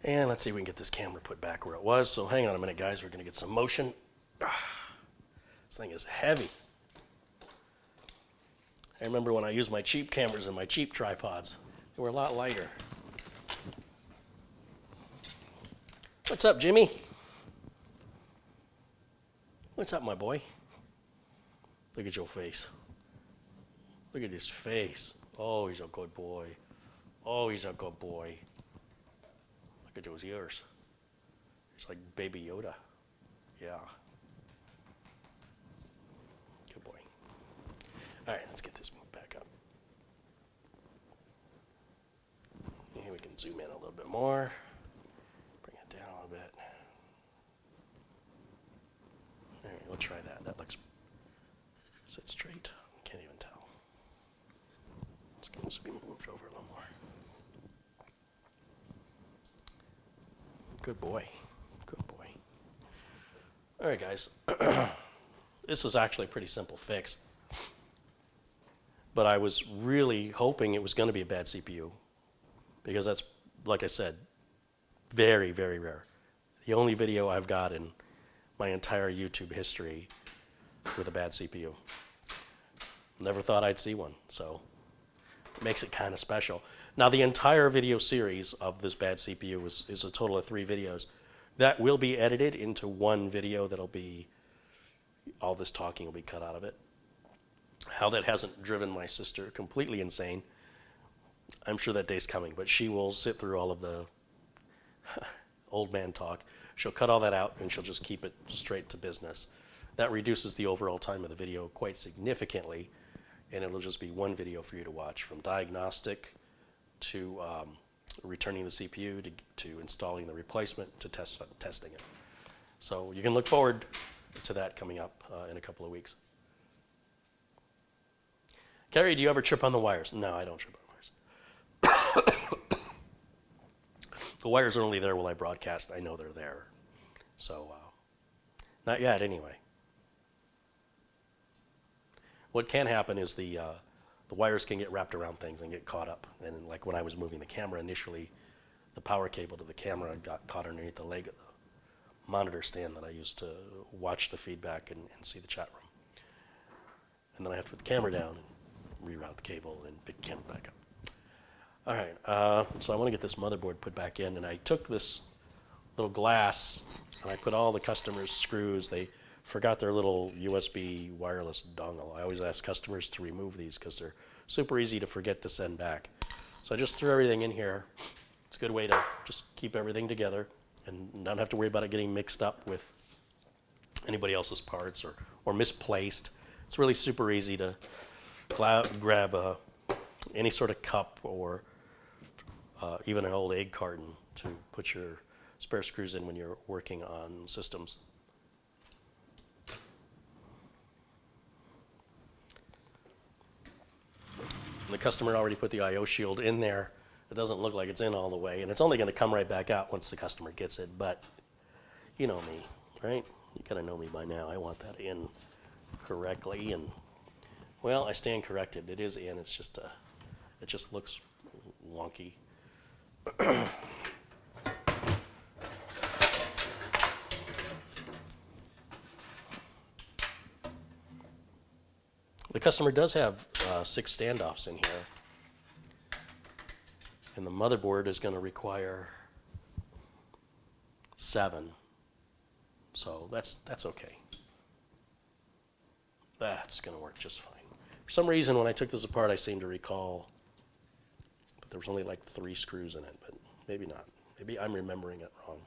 And let's see if we can get this camera put back where it was. So hang on a minute, guys. We're going to get some motion. This thing is heavy. I remember when I used my cheap cameras and my cheap tripods. They were a lot lighter. What's up, Jimmy? What's up, my boy? Look at your face. Look at his face. Oh, he's a good boy. Oh, he's a good boy. Look at those ears. He's like Baby Yoda. Yeah. Good boy. All right, let's get this moved back up. And we can zoom in a little bit more. Bring it down a little bit. All right, we'll try that. That looks, is it straight? Can't even tell. It's going to be moved over a little more. Good boy. Good boy. All right, guys. This is actually a pretty simple fix. But I was really hoping it was going to be a bad CPU, because that's, like I said, very, very rare. The only video I've got in my entire YouTube history with a bad CPU. Never thought I'd see one, so it makes it kind of special. Now, the entire video series of this bad CPU is a total of 3 videos. That will be edited into one video that'll be, all this talking will be cut out of it. How that hasn't driven my sister completely insane, I'm sure that day's coming, but she will sit through all of the old man talk. She'll cut all that out, and she'll just keep it straight to business. That reduces the overall time of the video quite significantly, and it'll just be one video for you to watch, from diagnostic to returning the CPU to installing the replacement to testing it. So you can look forward to that coming up in a couple of weeks. Carey, do you ever trip on the wires? No, I don't trip on wires. The wires are only there while I broadcast. I know they're there. So not yet anyway. What can happen is the wires can get wrapped around things and get caught up. And like when I was moving the camera initially, the power cable to the camera got caught underneath the leg of the monitor stand that I used to watch the feedback and see the chat room. And then I have to put the camera down and reroute the cable and pick the camera back up. All right, so I want to get this motherboard put back in, and I took this little glass and I put all the customers' screws. They forgot their little USB wireless dongle. I always ask customers to remove these because they're super easy to forget to send back. So I just threw everything in here. It's a good way to just keep everything together and not have to worry about it getting mixed up with anybody else's parts or misplaced. It's really super easy to grab any sort of cup or even an old egg carton to put your spare screws in when you're working on systems. And the customer already put the I/O shield in there. It doesn't look like it's in all the way, and it's only going to come right back out once the customer gets it, but you know me, right? You gotta know me by now. I want that in correctly, and well, I stand corrected. It is in, it's just it just looks wonky. The customer does have 6 standoffs in here, and the motherboard is going to require 7, so that's okay. That's going to work just fine. For some reason, when I took this apart, I seem to recall that there was only like 3 screws in it, but maybe not. Maybe I'm remembering it wrong.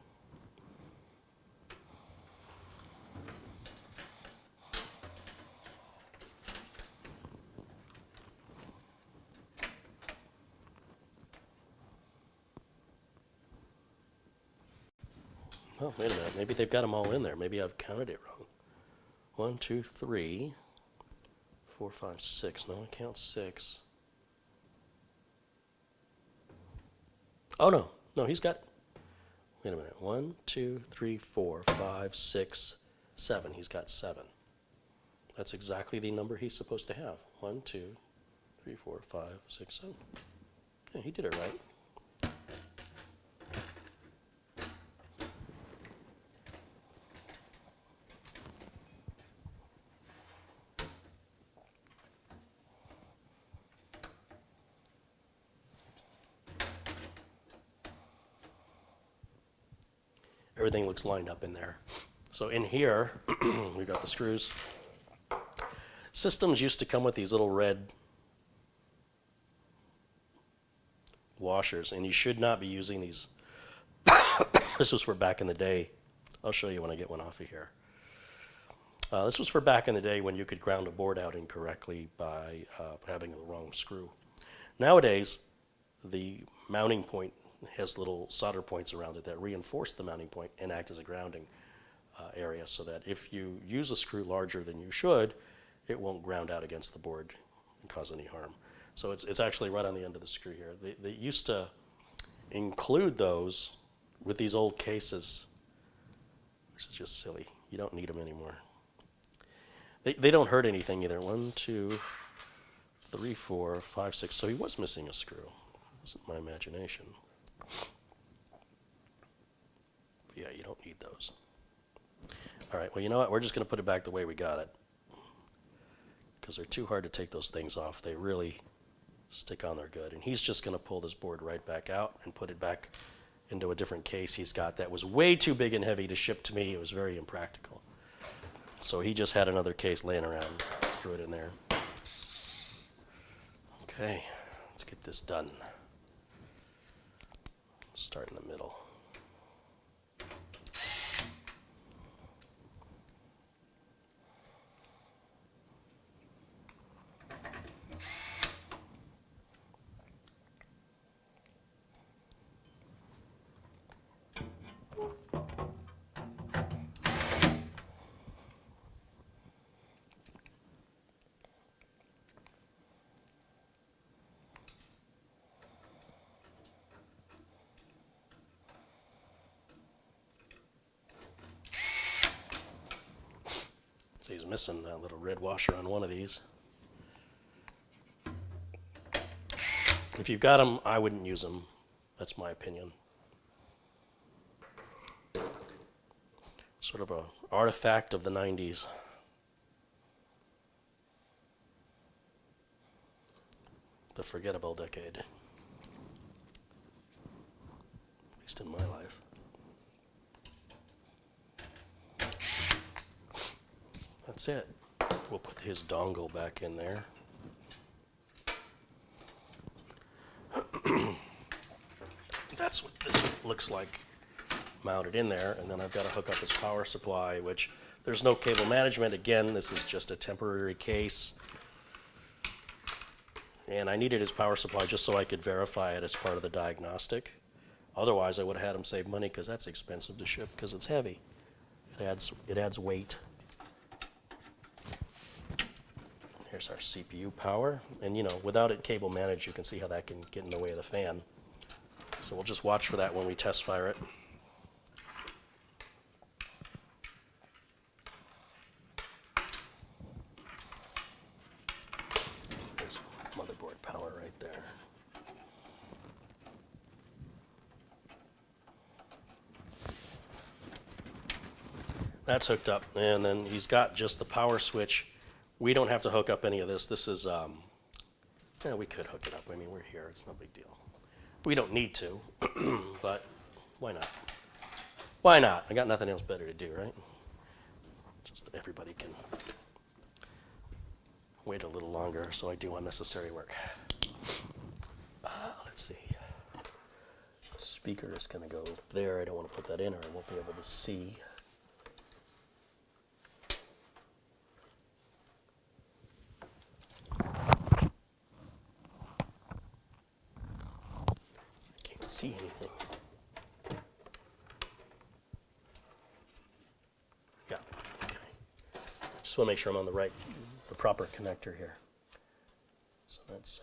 Oh, wait a minute. Maybe they've got them all in there. Maybe I've counted it wrong. 1, 2, 3, 4, 5, 6. No, I count 6. Oh, no. No, he's got... Wait a minute. 1, 2, 3, 4, 5, 6, 7. He's got 7. That's exactly the number he's supposed to have. 1, 2, 3, 4, 5, 6, 7. Yeah, he did it right. Everything looks lined up in there. So in here, we've got the screws. Systems used to come with these little red washers, and you should not be using these. This was for back in the day. I'll show you when I get one off of here. This was for back in the day when you could ground a board out incorrectly by having the wrong screw. Nowadays, the mounting point has little solder points around it that reinforce the mounting point and act as a grounding area, so that if you use a screw larger than you should, it won't ground out against the board and cause any harm. So it's actually right on the end of the screw here. They used to include those with these old cases, which is just silly. You don't need them anymore. They don't hurt anything either. 1, 2, 3, 4, 5, 6. So he was missing a screw. It wasn't my imagination. But yeah, you don't need those. All right, well, you know what? We're just going to put it back the way we got it, because they're too hard to take those things off. They really stick on there good. And he's just going to pull this board right back out and put it back into a different case he's got that was way too big and heavy to ship to me. It was very impractical. So he just had another case laying around. Threw it in there. Okay, let's get this done. Start in the middle. missing that little red washer on one of these. If you've got them, I wouldn't use them. That's my opinion. Sort of an artifact of the 90s. The forgettable decade. At least in my life. That's it. We'll put his dongle back in there. That's what this looks like mounted in there, and then I've got to hook up his power supply, which there's no cable management. Again, this is just a temporary case. And I needed his power supply just so I could verify it as part of the diagnostic. Otherwise, I would have had him save money because that's expensive to ship because it's heavy. It adds weight. Here's our CPU power. And you know, without it cable managed, you can see how that can get in the way of the fan. So we'll just watch for that when we test fire it. There's motherboard power right there. That's hooked up, and then he's got just the power switch. We don't have to hook up any of this. This is, yeah, we could hook it up. I mean, we're here. It's no big deal. We don't need to, but why not? Why not? I got nothing else better to do, right? Just everybody can wait a little longer so I do unnecessary work. Let's see. The speaker is going to go there. I don't want to put that in or I won't be able to see. See anything. Yeah, okay. Just want to make sure I'm on the proper connector here. So that's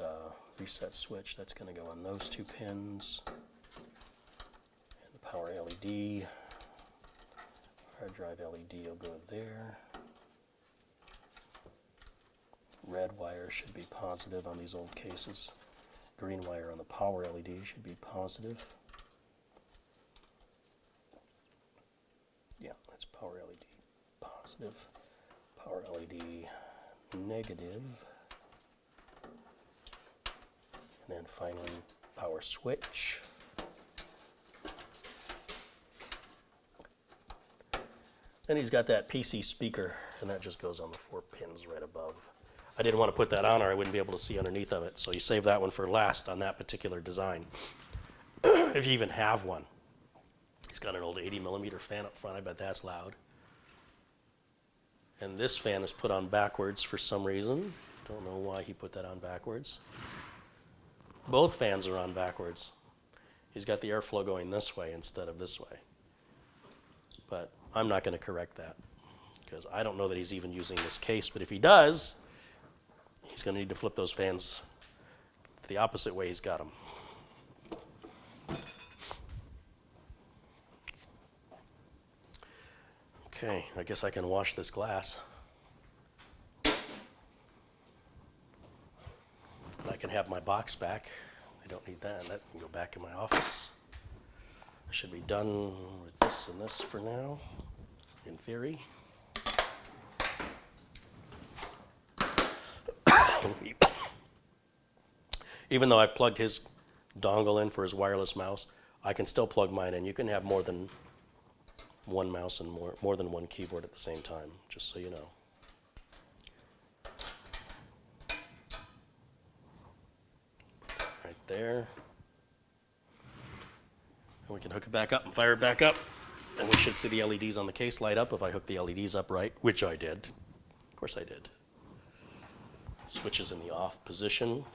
reset switch. That's going to go on those two pins. And the power LED. Hard drive LED will go there. Red wire should be positive on these old cases. Green wire on the power LED should be positive. Yeah, that's power LED positive. Power LED negative. And then finally, power switch. Then he's got that PC speaker, and that just goes on the 4 pins right above. I didn't want to put that on or I wouldn't be able to see underneath of it, so you save that one for last on that particular design. If you even have one. He's got an old 80mm fan up front. I bet that's loud. And this fan is put on backwards for some reason. Don't know why he put that on backwards. Both fans are on backwards. He's got the airflow going this way instead of this way. But I'm not going to correct that because I don't know that he's even using this case, but if he does, he's going to need to flip those fans the opposite way he's got them. Okay, I guess I can wash this glass. I can have my box back. I don't need that. That can go back in my office. I should be done with this and this for now, in theory. Even though I've plugged his dongle in for his wireless mouse, I can still plug mine in. You can have more than one mouse and more than one keyboard at the same time, just so you know. Right there. And we can hook it back up and fire it back up. And we should see the LEDs on the case light up if I hook the LEDs up right, which I did. Of course I did. Switch is in the off position.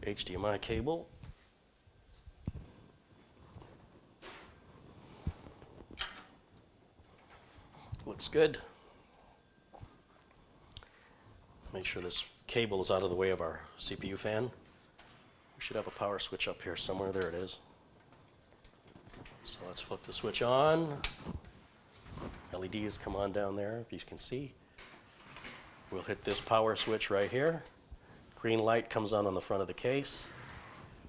HDMI cable. Looks good. Make sure this cable is out of the way of our CPU fan. We should have a power switch up here somewhere. There it is. So let's flip the switch on. LEDs come on down there, if you can see. We'll hit this power switch right here. Green light comes on the front of the case.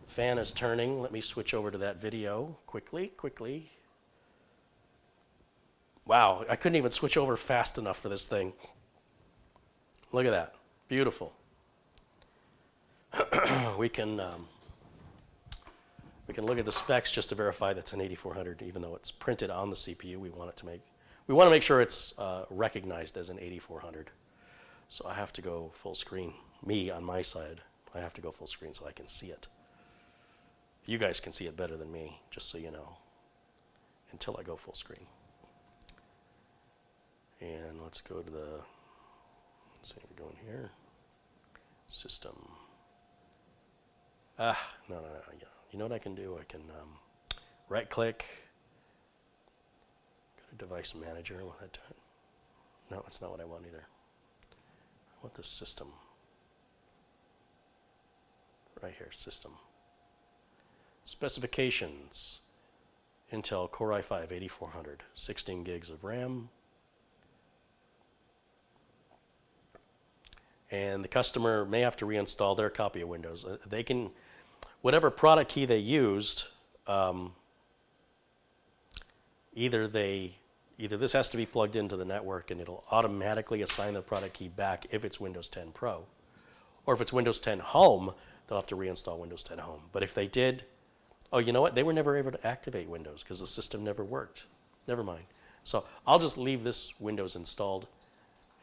Fan is turning. Let me switch over to that video quickly. Wow, I couldn't even switch over fast enough for this thing. Look at that. Beautiful. We can look at the specs just to verify that's an 8400, even though it's printed on the CPU. We want to make sure it's recognized as an 8400. So I have to go full screen. Me on my side, I have to go full screen so I can see it. You guys can see it better than me, just so you know, until I go full screen. And let's go to the, let's see, we're going here. System. No. Yeah. You know what I can do? I can right click, go to device manager. Will that do it? No, that's not what I want either. I want the system. Right here, system. Specifications. Intel Core i5 8400, 16 gigs of RAM. And the customer may have to reinstall their copy of Windows. They can, whatever product key they used, either this has to be plugged into the network and it'll automatically assign the product key back if it's Windows 10 Pro. Or if it's Windows 10 Home, they'll have to reinstall Windows 10 Home. But if they did, oh, you know what? They were never able to activate Windows because the system never worked. Never mind. So I'll just leave this Windows installed.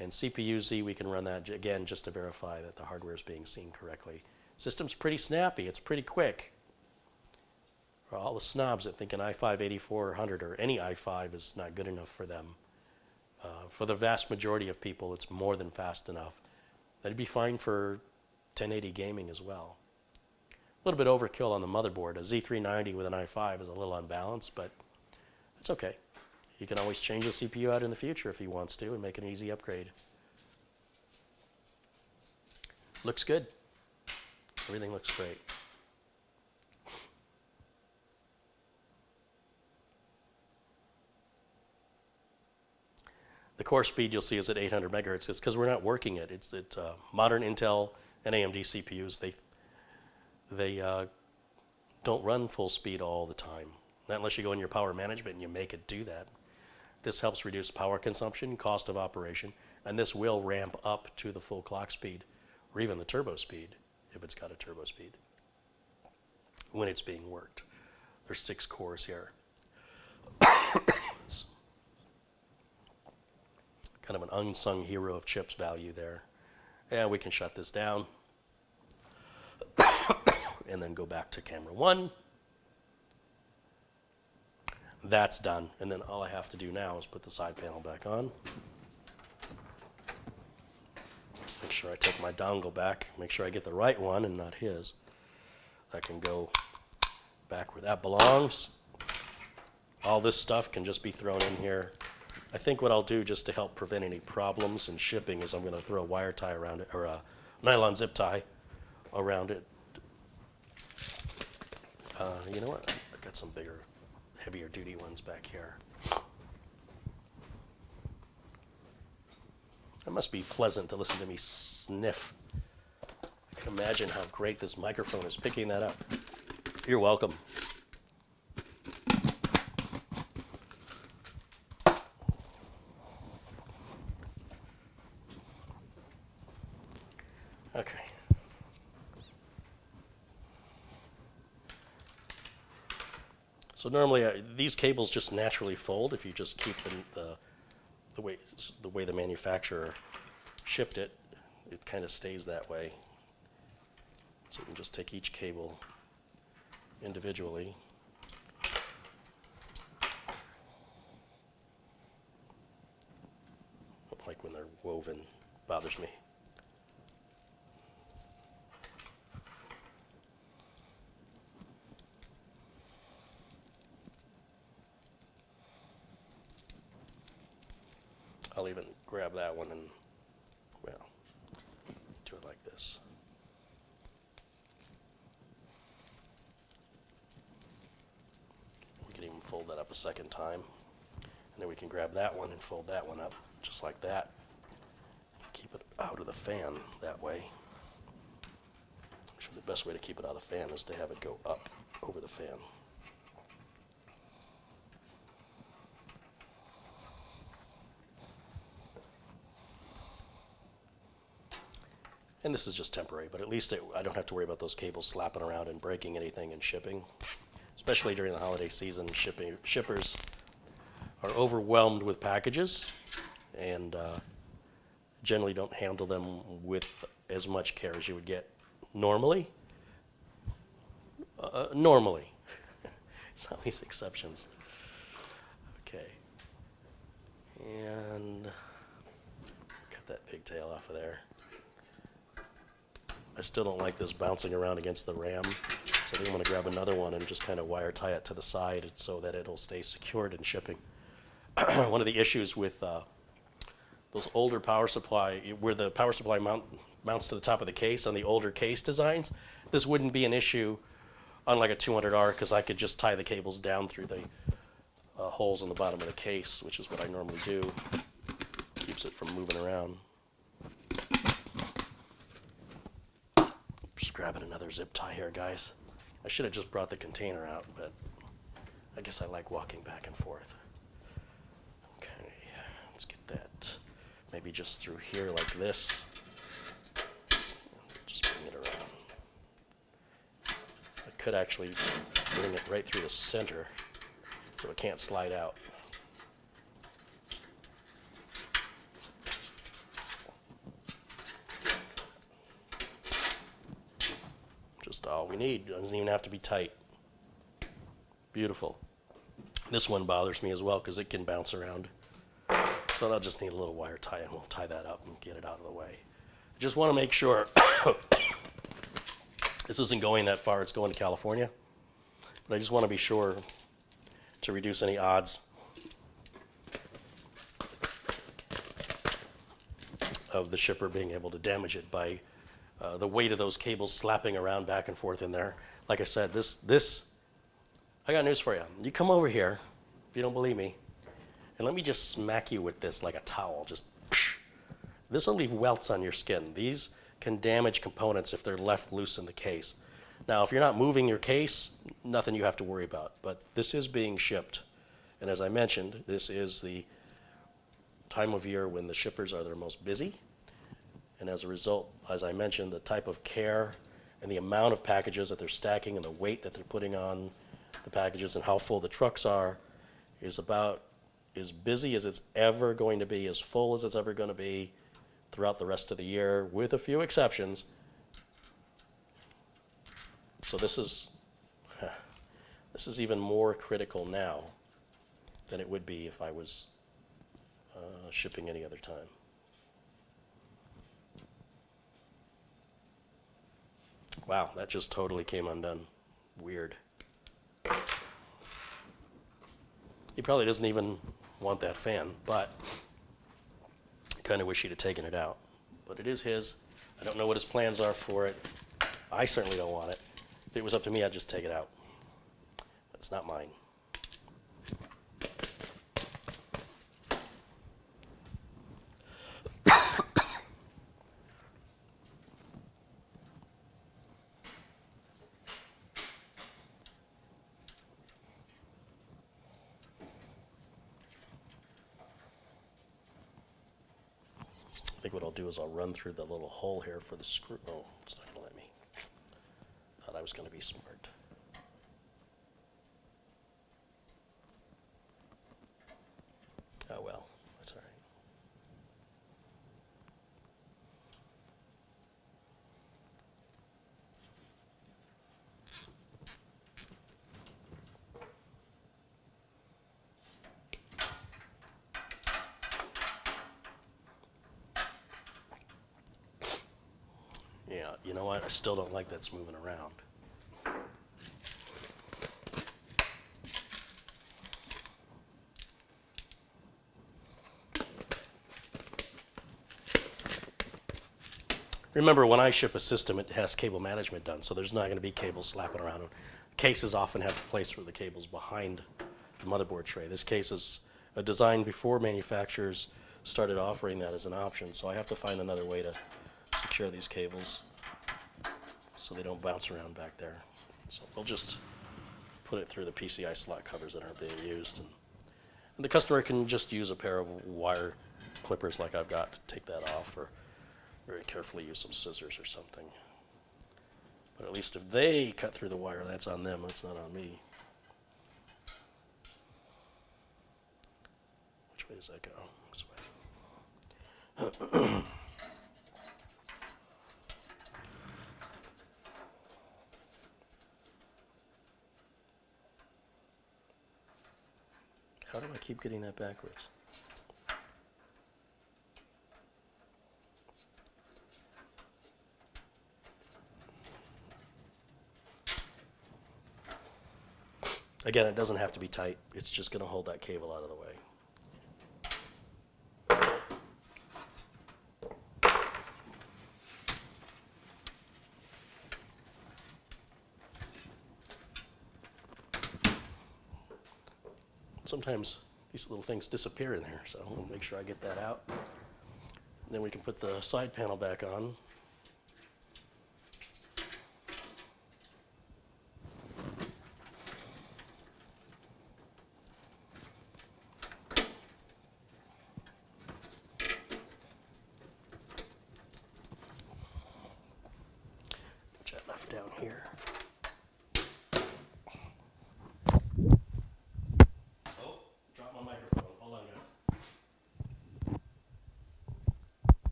And CPU-Z, we can run that again just to verify that the hardware is being seen correctly. System's pretty snappy. It's pretty quick. For all the snobs that think an i5 8400 or any i5 is not good enough for them, for the vast majority of people, it's more than fast enough. That'd be fine for 1080 gaming as well. A little bit overkill on the motherboard. A Z390 with an i5 is a little unbalanced, but it's okay. You can always change the CPU out in the future if he wants to and make an easy upgrade. Looks good. Everything looks great. The core speed you'll see is at 800 megahertz. It's because we're not working it. It's modern Intel and AMD CPUs. They don't run full speed all the time. Not unless you go in your power management and you make it do that. This helps reduce power consumption, cost of operation, and this will ramp up to the full clock speed or even the turbo speed if it's got a turbo speed when it's being worked. There's 6 cores here. Kind of an unsung hero of chips value there. And we can shut this down and then go back to camera 1. That's done, and then all I have to do now is put the side panel back on. Make sure I take my dongle back, make sure I get the right one and not his. That can go back where that belongs. All this stuff can just be thrown in here. I think what I'll do just to help prevent any problems in shipping is I'm going to throw a wire tie around it, or a nylon zip tie around it. You know what? I've got some bigger, heavier duty ones back here. It must be pleasant to listen to me sniff. I can imagine how great this microphone is picking that up. You're welcome. Okay. So normally these cables just naturally fold if you just keep the way the manufacturer shipped it. It kind of stays that way. So you can just take each cable individually. Like when they're woven, bothers me. I'll even grab that one and, well, do it like this. We can even fold that up a second time. And then we can grab that one and fold that one up just like that. Keep it out of the fan that way. Actually, the best way to keep it out of the fan is to have it go up over the fan. And this is just temporary, but at least I don't have to worry about those cables slapping around and breaking anything in shipping. Especially during the holiday season, shippers are overwhelmed with packages and generally don't handle them with as much care as you would get normally. Normally. There's always exceptions. Okay. And cut that pigtail off of there. I still don't like this bouncing around against the RAM, so I think I'm going to grab another one and just kind of wire tie it to the side so that it'll stay secured in shipping. One of the issues with those older power supply, where the power supply mounts to the top of the case on the older case designs, this wouldn't be an issue on like a 200R because I could just tie the cables down through the holes in the bottom of the case, which is what I normally do. Keeps it from moving around. Just grabbing another zip tie here, guys. I should have just brought the container out, but I guess I like walking back and forth. Okay, let's get that maybe just through here like this. Just bring it around. I could actually bring it right through the center so it can't slide out. Just all we need. It doesn't even have to be tight. Beautiful. This one bothers me as well because it can bounce around. So I'll just need a little wire tie and we'll tie that up and get it out of the way. I just want to make sure this isn't going that far. It's going to California. But I just want to be sure to reduce any odds of the shipper being able to damage it by the weight of those cables slapping around back and forth in there. Like I said, I got news for you. You come over here, if you don't believe me, and let me just smack you with this like a towel. Just, this will leave welts on your skin. These can damage components if they're left loose in the case. Now, if you're not moving your case, nothing you have to worry about. But this is being shipped. And as I mentioned, this is the time of year when the shippers are their most busy. And as a result, as I mentioned, the type of care and the amount of packages that they're stacking and the weight that they're putting on the packages and how full the trucks are is about as busy as it's ever going to be, as full as it's ever going to be throughout the rest of the year, with a few exceptions. So this is even more critical now than it would be if I was shipping any other time. Wow, that just totally came undone. Weird. He probably doesn't even want that fan, but I kind of wish he'd have taken it out. But it is his. I don't know what his plans are for it. I certainly don't want it. If it was up to me, I'd just take it out. But it's not mine. I think what I'll do is I'll run through the little hole here for the screw. Oh, it's not going to let me. Thought I was going to be smart. Oh well, that's all right. Yeah, you know what? I still don't like that's moving around. Remember, when I ship a system, it has cable management done, so there's not going to be cables slapping around. Cases often have a place for the cables behind the motherboard tray. This case is a design before manufacturers started offering that as an option. So I have to find another way to secure these cables so they don't bounce around back there. So we'll just put it through the PCI slot covers that aren't being used. And the customer can just use a pair of wire clippers like I've got to take that off, or very carefully use some scissors or something. But at least if they cut through the wire, that's on them, that's not on me. Which way does that go? This way. How do I keep getting that backwards? Again, it doesn't have to be tight. It's just going to hold that cable out of the way. Sometimes these little things disappear in there, so I'll make sure I get that out. And then we can put the side panel back on. Which I left down here.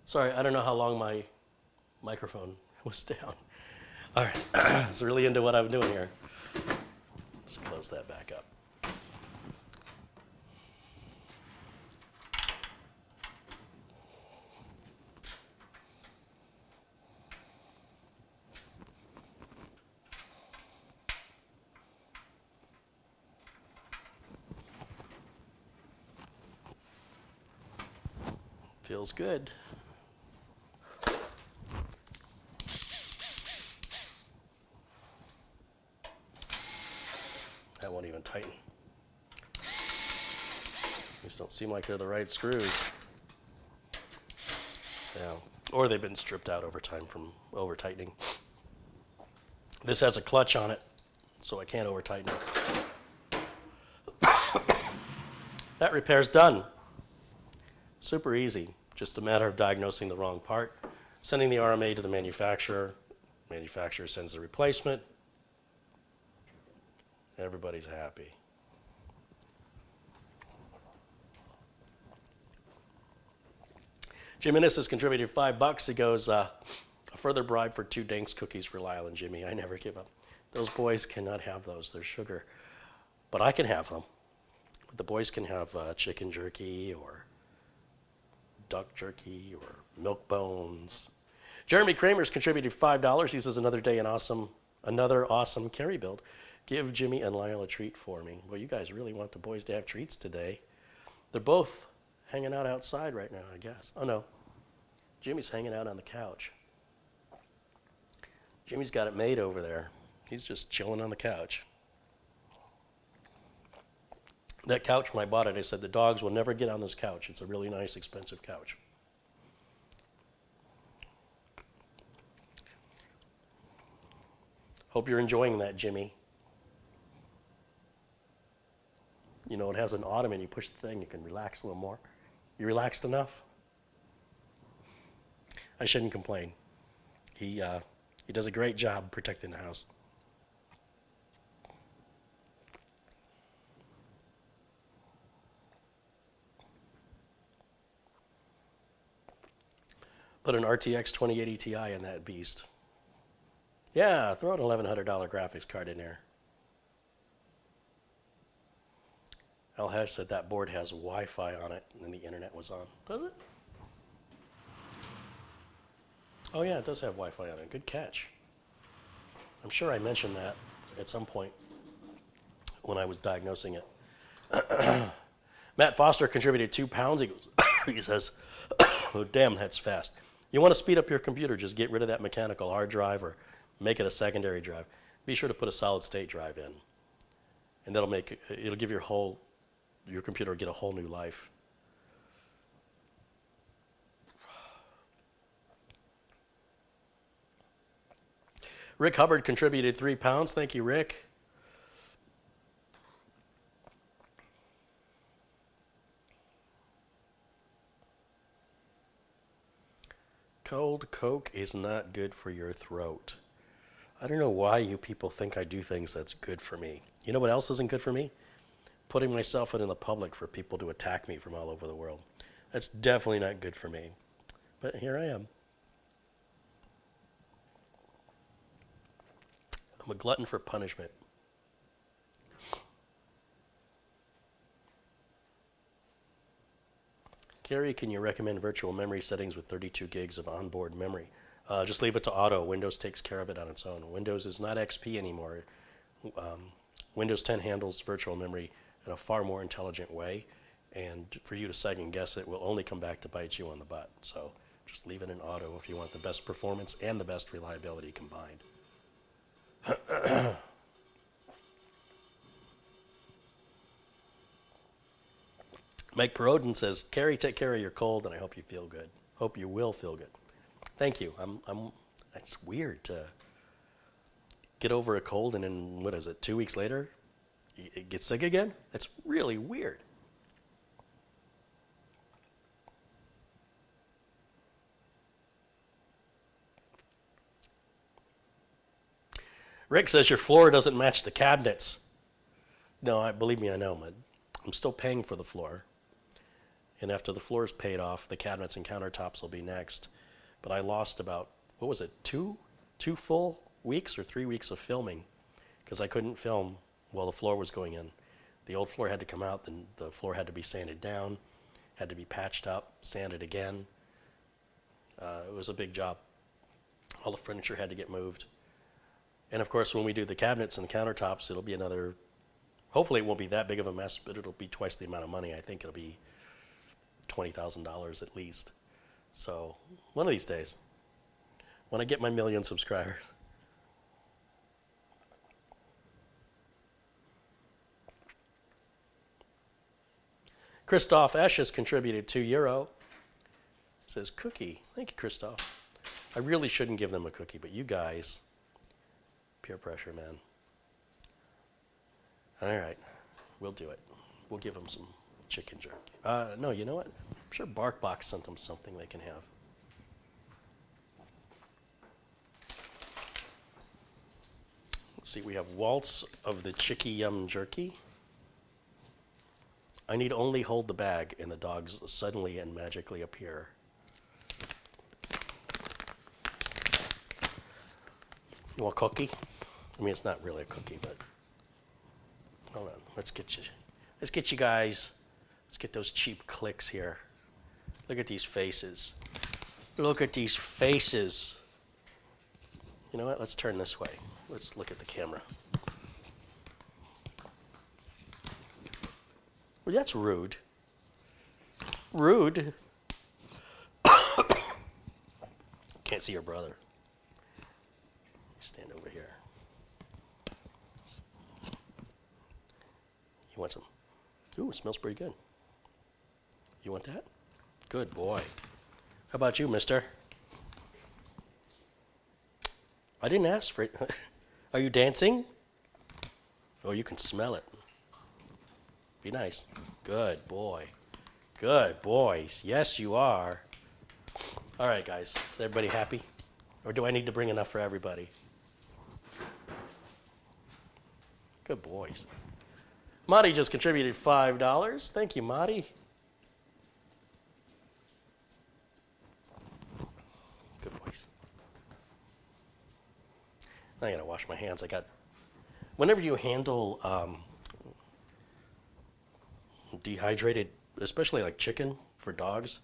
Sorry, I don't know how long my microphone was down. All right, I was really into what I'm doing here. Just close that back up. Feels good. That won't even tighten. These don't seem like they're the right screws. Yeah. Or they've been stripped out over time from over tightening. This has a clutch on it, so I can't over tighten it. That repair's done. Super easy. Just a matter of diagnosing the wrong part, sending the RMA to the manufacturer. Manufacturer sends the replacement. Everybody's happy. Jim Innes has contributed $5. He goes, a further bribe for 2 Danks cookies for Lyle and Jimmy. I never give up. Those boys cannot have those. They're sugar. But I can have them. The boys can have chicken jerky or duck jerky or milk bones. Jeremy Kramer's contributed $5. He says, another awesome Carey build. Give Jimmy and Lyle a treat for me. Well, you guys really want the boys to have treats today. They're both hanging out outside right now, I guess. Oh, no. Jimmy's hanging out on the couch. Jimmy's got it made over there. He's just chilling on the couch. That couch, when I bought it, I said, the dogs will never get on this couch. It's a really nice, expensive couch. Hope you're enjoying that, Jimmy. You know, it has an ottoman. You push the thing, you can relax a little more. You relaxed enough? I shouldn't complain. He does a great job protecting the house. Put an RTX 2080 Ti in that beast. Yeah, throw an $1,100 graphics card in there. Al Hash said that board has Wi-Fi on it and the internet was on. Does it? Oh yeah, it does have Wi-Fi on it. Good catch. I'm sure I mentioned that at some point when I was diagnosing it. Matt Foster contributed £2. He goes, he says, oh damn, that's fast. You want to speed up your computer, just get rid of that mechanical hard drive or make it a secondary drive. Be sure to put a solid state drive in. and it'll give your computer get a whole new life. Rick Hubbard contributed £3. Thank you, Rick. Cold Coke is not good for your throat. I don't know why you people think I do things that's good for me. You know what else isn't good for me? Putting myself out in the public for people to attack me from all over the world. That's definitely not good for me. But here I am. I'm a glutton for punishment. Carey, can you recommend virtual memory settings with 32 gigs of onboard memory? Just leave it to auto. Windows takes care of it on its own. Windows is not XP anymore. Windows 10 handles virtual memory in a far more intelligent way, and for you to second guess it will only come back to bite you on the butt. So just leave it in auto if you want the best performance and the best reliability combined. Mike Perodin says, Carey, take care of your cold, and I hope you feel good. Hope you will feel good. Thank you. It's weird to get over a cold and then, 2 weeks later, you get sick again? That's really weird. Rick says your floor doesn't match the cabinets. No, believe me, I know, but I'm still paying for the floor. And after the floor is paid off, the cabinets and countertops will be next. But I lost about, two full weeks or 3 weeks of filming because I couldn't film while the floor was going in. The old floor had to come out, then the floor had to be sanded down, had to be patched up, sanded again. It was a big job. All the furniture had to get moved. And of course, when we do the cabinets and the countertops, it'll be another, hopefully it won't be that big of a mess, but it'll be twice the amount of money. I think it'll be $20,000 at least. So one of these days, when I get my 1 million subscribers. Christoph Esch has contributed €2. Says cookie. Thank you, Christoph. I really shouldn't give them a cookie, but you guys, peer pressure, man. All right, we'll do it. We'll give them some chicken jerky. No, you know what? I'm sure BarkBox sent them something they can have. Let's see, we have Waltz of the Chicky Yum Jerky. I need only hold the bag and the dogs suddenly and magically appear. You want a cookie? I mean, it's not really a cookie, but hold on. Let's get you guys. Let's get those cheap clicks here. Look at these faces. Look at these faces. You know what? Let's turn this way. Let's look at the camera. Well, that's rude. Rude. Can't see your brother. Stand over here. You want some? Ooh, it smells pretty good. You want that? Good boy. How about you, mister? I didn't ask for it. Are you dancing? Oh, you can smell it. Be nice. Good boy. Good boys. Yes, you are. All right, guys. Is everybody happy? Or do I need to bring enough for everybody? Good boys. Marty just contributed $5. Thank you, Marty. Good boys. I gotta wash my hands. Whenever you handle dehydrated, especially like chicken for dogs,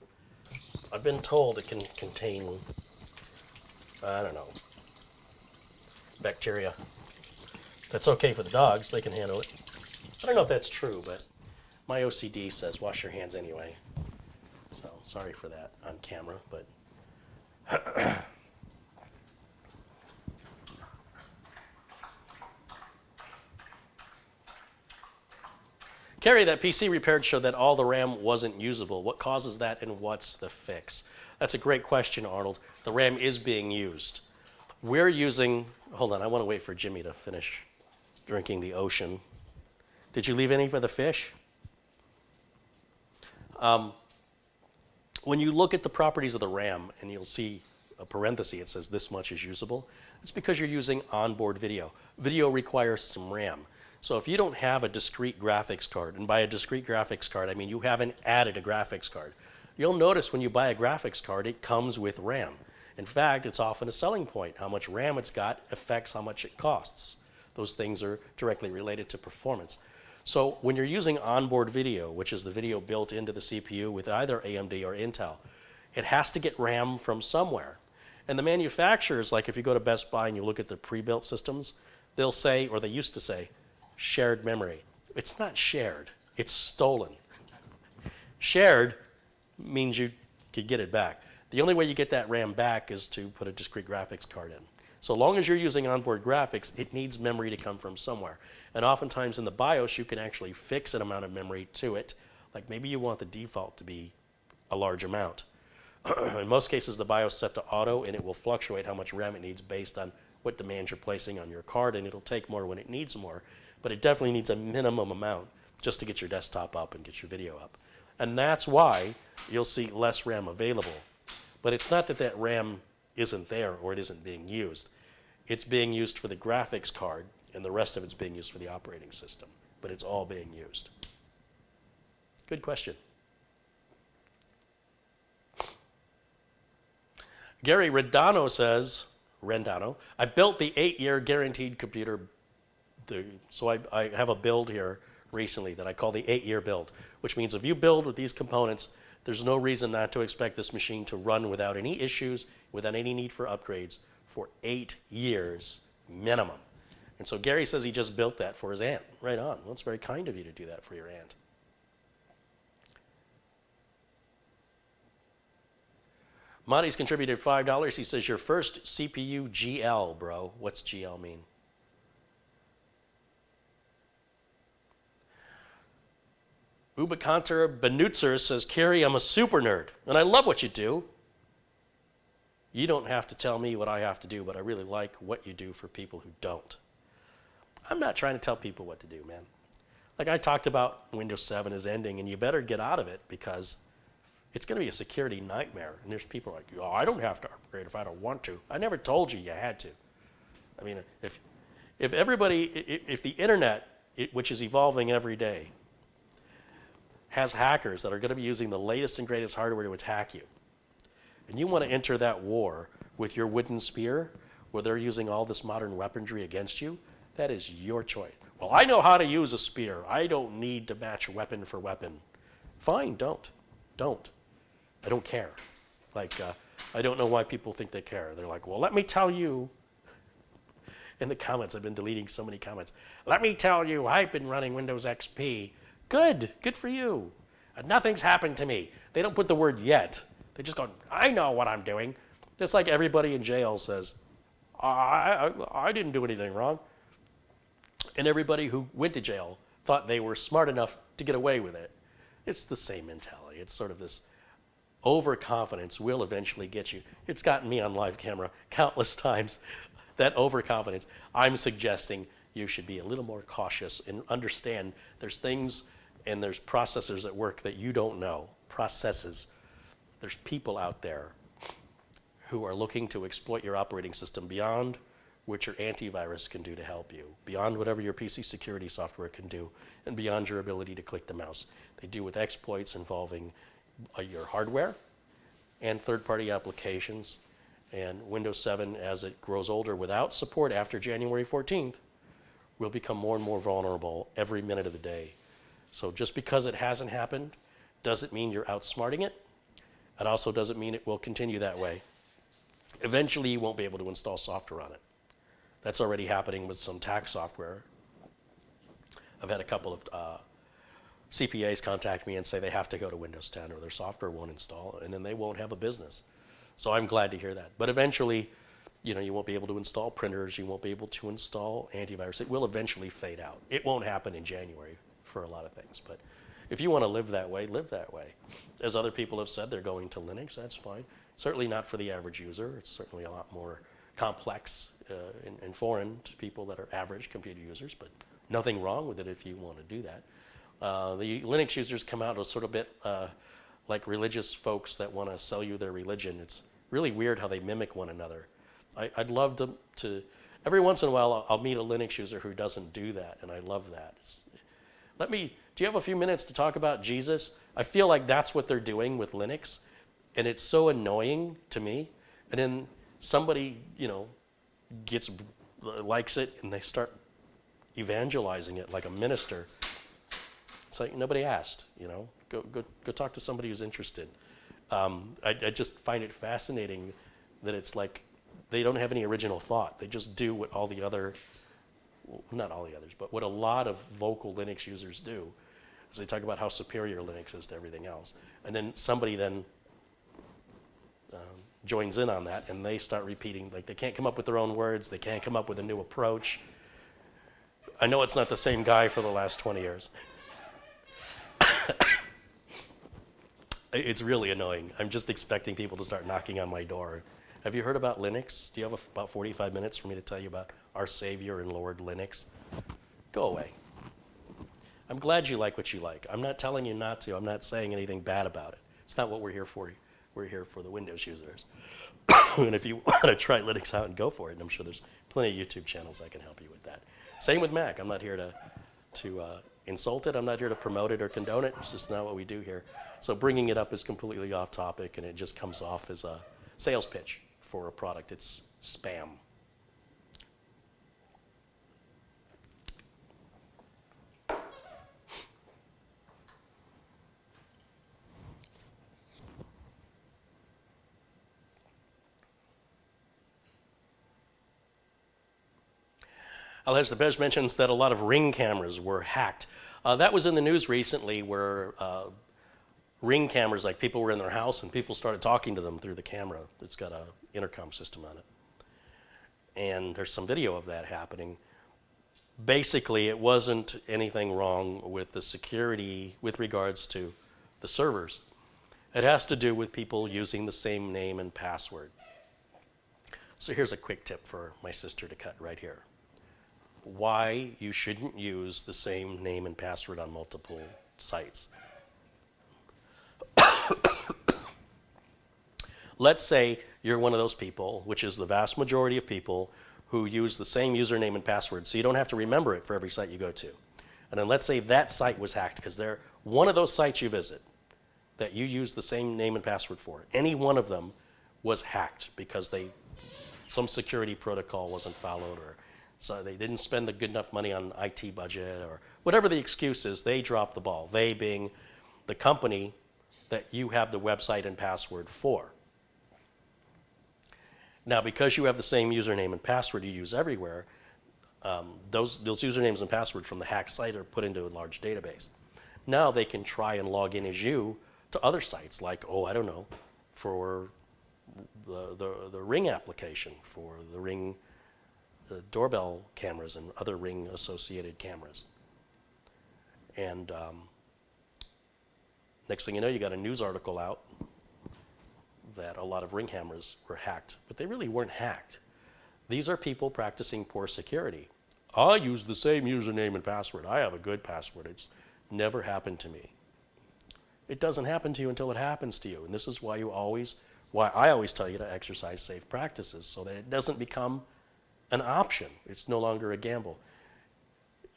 I've been told it can contain, I don't know, bacteria. That's okay for the dogs. They can handle it. I don't know if that's true, but my OCD says wash your hands anyway. So sorry for that on camera, but Carey, that PC repaired showed that all the RAM wasn't usable. What causes that and what's the fix? That's a great question, Arnold. The RAM is being used. We're using, hold on, I want to wait for Jimmy to finish drinking the ocean. Did you leave any for the fish? When you look at the properties of the RAM and you'll see a parenthesis, it says this much is usable. It's because you're using onboard video. Video requires some RAM. So if you don't have a discrete graphics card, and by a discrete graphics card, I mean you haven't added a graphics card, you'll notice when you buy a graphics card, it comes with RAM. In fact, it's often a selling point. How much RAM it's got affects how much it costs. Those things are directly related to performance. So when you're using onboard video, which is the video built into the CPU with either AMD or Intel, it has to get RAM from somewhere. And the manufacturers, like if you go to Best Buy and you look at the pre-built systems, they'll say, or they used to say, shared memory. It's not shared, it's stolen. Shared means you could get it back. The only way you get that RAM back is to put a discrete graphics card in. So long as you're using onboard graphics, it needs memory to come from somewhere. And oftentimes in the BIOS, you can actually fix an amount of memory to it. Like maybe you want the default to be a large amount. In most cases, the BIOS is set to auto, and it will fluctuate how much RAM it needs based on what demands you're placing on your card, and it'll take more when it needs more. But it definitely needs a minimum amount just to get your desktop up and get your video up. And that's why you'll see less RAM available. But it's not that that RAM isn't there or it isn't being used. It's being used for the graphics card, and the rest of it's being used for the operating system. But it's all being used. Good question. Gary Rendano says, I built the 8-year guaranteed computer. So I have a build here recently that I call the 8-year build, which means if you build with these components, there's no reason not to expect this machine to run without any issues, without any need for upgrades for 8 years minimum. And so Gary says he just built that for his aunt. Right on. Well, it's very kind of you to do that for your aunt. Monty's contributed $5. He says, your first CPU GL, bro. What's GL mean? Ubakanter Benutzer says, Carey, I'm a super nerd, and I love what you do. You don't have to tell me what I have to do, but I really like what you do for people who don't. I'm not trying to tell people what to do, man. Like I talked about, Windows 7 is ending, and you better get out of it because it's going to be a security nightmare. And there's people like, oh, I don't have to upgrade if I don't want to. I never told you had to. I mean, if the internet, which is evolving every day, has hackers that are going to be using the latest and greatest hardware to attack you, and you want to enter that war with your wooden spear, where they're using all this modern weaponry against you, that is your choice. Well, I know how to use a spear. I don't need to match weapon for weapon. Fine, don't. I don't care. Like, I don't know why people think they care. They're like, well, let me tell you. In the comments, I've been deleting so many comments. Let me tell you, I've been running Windows XP. Good for you. And nothing's happened to me. They don't put the word yet. They just go, I know what I'm doing. Just like everybody in jail says, I didn't do anything wrong. And everybody who went to jail thought they were smart enough to get away with it. It's the same mentality. It's sort of this overconfidence will eventually get you. It's gotten me on live camera countless times, that overconfidence. I'm suggesting you should be a little more cautious and understand there's things and there's processors at work that you don't know. Processes. There's people out there who are looking to exploit your operating system beyond what your antivirus can do to help you, beyond whatever your PC security software can do, and beyond your ability to click the mouse. They do with exploits involving your hardware and third-party applications. And Windows 7, as it grows older without support after January 14th, will become more and more vulnerable every minute of the day. So just because it hasn't happened doesn't mean you're outsmarting it. It also doesn't mean it will continue that way. Eventually, you won't be able to install software on it. That's already happening with some tax software. I've had a couple of CPAs contact me and say they have to go to Windows 10 or their software won't install, and then they won't have a business. So I'm glad to hear that. But eventually, you won't be able to install printers. You won't be able to install antivirus. It will eventually fade out. It won't happen in January for a lot of things. But if you want to live that way, live that way. As other people have said, they're going to Linux, that's fine. Certainly not for the average user. It's certainly a lot more complex and foreign to people that are average computer users, but nothing wrong with it if you want to do that. The Linux users come out a sort of bit like religious folks that want to sell you their religion. It's really weird how they mimic one another. I'd love to every once in a while I'll meet a Linux user who doesn't do that, and I love that. Do you have a few minutes to talk about Jesus? I feel like that's what they're doing with Linux, and it's so annoying to me. And then somebody, likes it, and they start evangelizing it like a minister. It's like nobody asked, Go talk to somebody who's interested. I just find it fascinating that it's like they don't have any original thought. They just do what all the other, well, not all the others, but what a lot of vocal Linux users do is they talk about how superior Linux is to everything else. And then somebody then joins in on that, and they start repeating, like they can't come up with their own words, they can't come up with a new approach. I know it's not the same guy for the last 20 years. It's really annoying. I'm just expecting people to start knocking on my door. Have you heard about Linux? Do you have about 45 minutes for me to tell you about our Savior and Lord Linux? Go away. I'm glad you like what you like. I'm not telling you not to. I'm not saying anything bad about it. It's not what we're here for. We're here for the Windows users. And if you want to try Linux out, and go for it. And I'm sure there's plenty of YouTube channels that can help you with that. Same with Mac. I'm not here to insult it. I'm not here to promote it or condone it. It's just not what we do here. So bringing it up is completely off topic, and it just comes off as a sales pitch for a product. It's spam. Alej Lebej mentions that a lot of Ring cameras were hacked. That was in the news recently, where Ring cameras, like people were in their house and people started talking to them through the camera. It's got an intercom system on it. And there's some video of that happening. Basically, it wasn't anything wrong with the security with regards to the servers. It has to do with people using the same name and password. So here's a quick tip for my sister to cut right here. Why you shouldn't use the same name and password on multiple sites. Let's say you're one of those people, which is the vast majority of people, who use the same username and password, so you don't have to remember it for every site you go to. And then let's say that site was hacked, because they're one of those sites you visit that you use the same name and password for. Any one of them was hacked because some security protocol wasn't followed, or so they didn't spend the good enough money on IT budget, or whatever the excuse is, they dropped the ball. They being the company that you have the website and password for. Now, because you have the same username and password you use everywhere, those usernames and password from the hacked site are put into a large database. Now they can try and log in as you to other sites, like, for the Ring application, for the Ring doorbell cameras and other Ring associated cameras. And next thing you know, you got a news article out that a lot of Ring cameras were hacked, but they really weren't hacked. These are people practicing poor security. I use the same username and password. I have a good password. It's never happened to me. It doesn't happen to you until it happens to you. And this is why I always tell you to exercise safe practices, so that it doesn't become an option. It's no longer a gamble.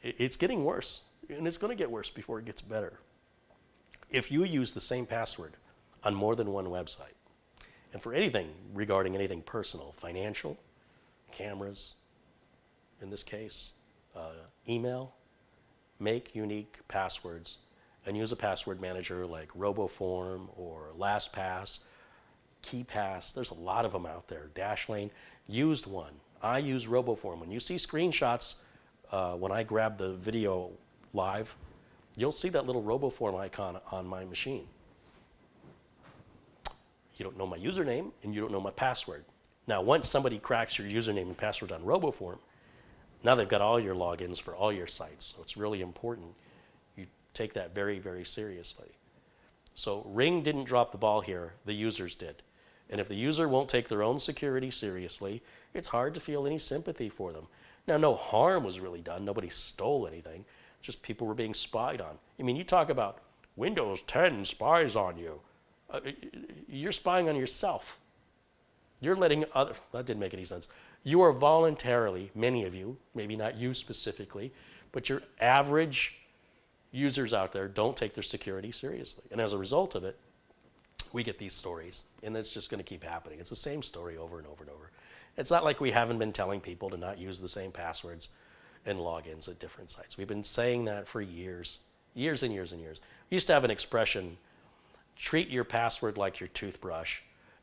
It's getting worse, and it's going to get worse before it gets better. If you use the same password on more than one website, and for anything regarding anything personal, financial, cameras, in this case, email, make unique passwords and use a password manager like RoboForm or LastPass, KeePass. There's a lot of them out there. Dashlane. Used one. I use RoboForm. When you see screenshots, when I grab the video live, you'll see that little RoboForm icon on my machine. You don't know my username, and you don't know my password. Now, once somebody cracks your username and password on RoboForm, now they've got all your logins for all your sites. So it's really important you take that very, very seriously. So Ring didn't drop the ball here, the users did. And if the user won't take their own security seriously, it's hard to feel any sympathy for them. Now, no harm was really done. Nobody stole anything. Just people were being spied on. I mean, you talk about Windows 10 spies on you. You're spying on yourself. You're letting other, that didn't make any sense. You are voluntarily, many of you, maybe not you specifically, but your average users out there don't take their security seriously. And as a result of it, we get these stories, and it's just going to keep happening. It's the same story over and over and over. It's not like we haven't been telling people to not use the same passwords and logins at different sites. We've been saying that for years, years and years and years. We used to have an expression, treat your password like your toothbrush.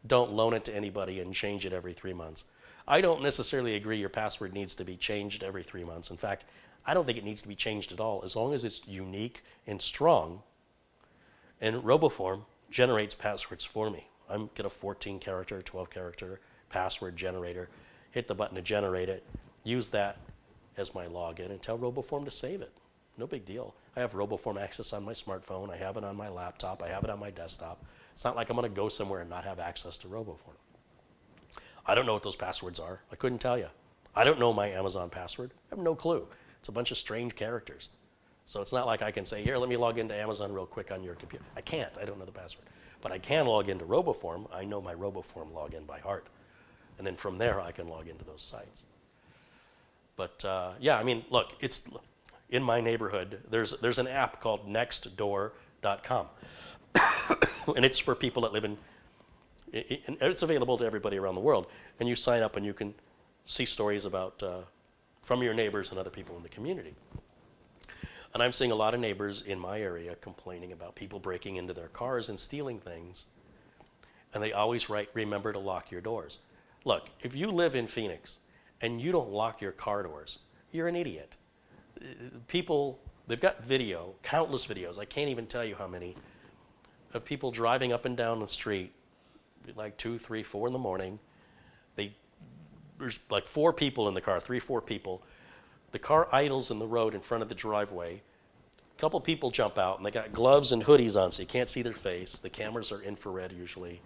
Don't loan it to anybody and change it every 3 months. I don't necessarily agree your password needs to be changed every 3 months. In fact, I don't think it needs to be changed at all, as long as it's unique and strong. And RoboForm generates passwords for me. I'm get a 14 character, 12 character password generator, hit the button to generate it, use that as my login, and tell RoboForm to save it. No big deal. I have RoboForm access on my smartphone. I have it on my laptop. I have it on my desktop. It's not like I'm going to go somewhere and not have access to RoboForm. I don't know what those passwords are. I couldn't tell you. I don't know my Amazon password. I have no clue. It's a bunch of strange characters. So it's not like I can say, here, let me log into Amazon real quick on your computer. I can't. I don't know the password. But I can log into RoboForm. I know my RoboForm login by heart. And then from there, I can log into those sites. But yeah, I mean, look, it's in my neighborhood. There's an app called nextdoor.com. And it's for people that live in, and it's available to everybody around the world. And you sign up and you can see stories about from your neighbors and other people in the community. And I'm seeing a lot of neighbors in my area complaining about people breaking into their cars and stealing things. And they always write, remember to lock your doors. Look, if you live in Phoenix and you don't lock your car doors, you're an idiot. People, they've got video, countless videos, I can't even tell you how many, of people driving up and down the street like 2, 3, 4 in the morning. There's like 4 people in the car, 3, 4 people. The car idles in the road in front of the driveway. A couple people jump out, and they got gloves and hoodies on, so you can't see their face. The cameras are infrared usually.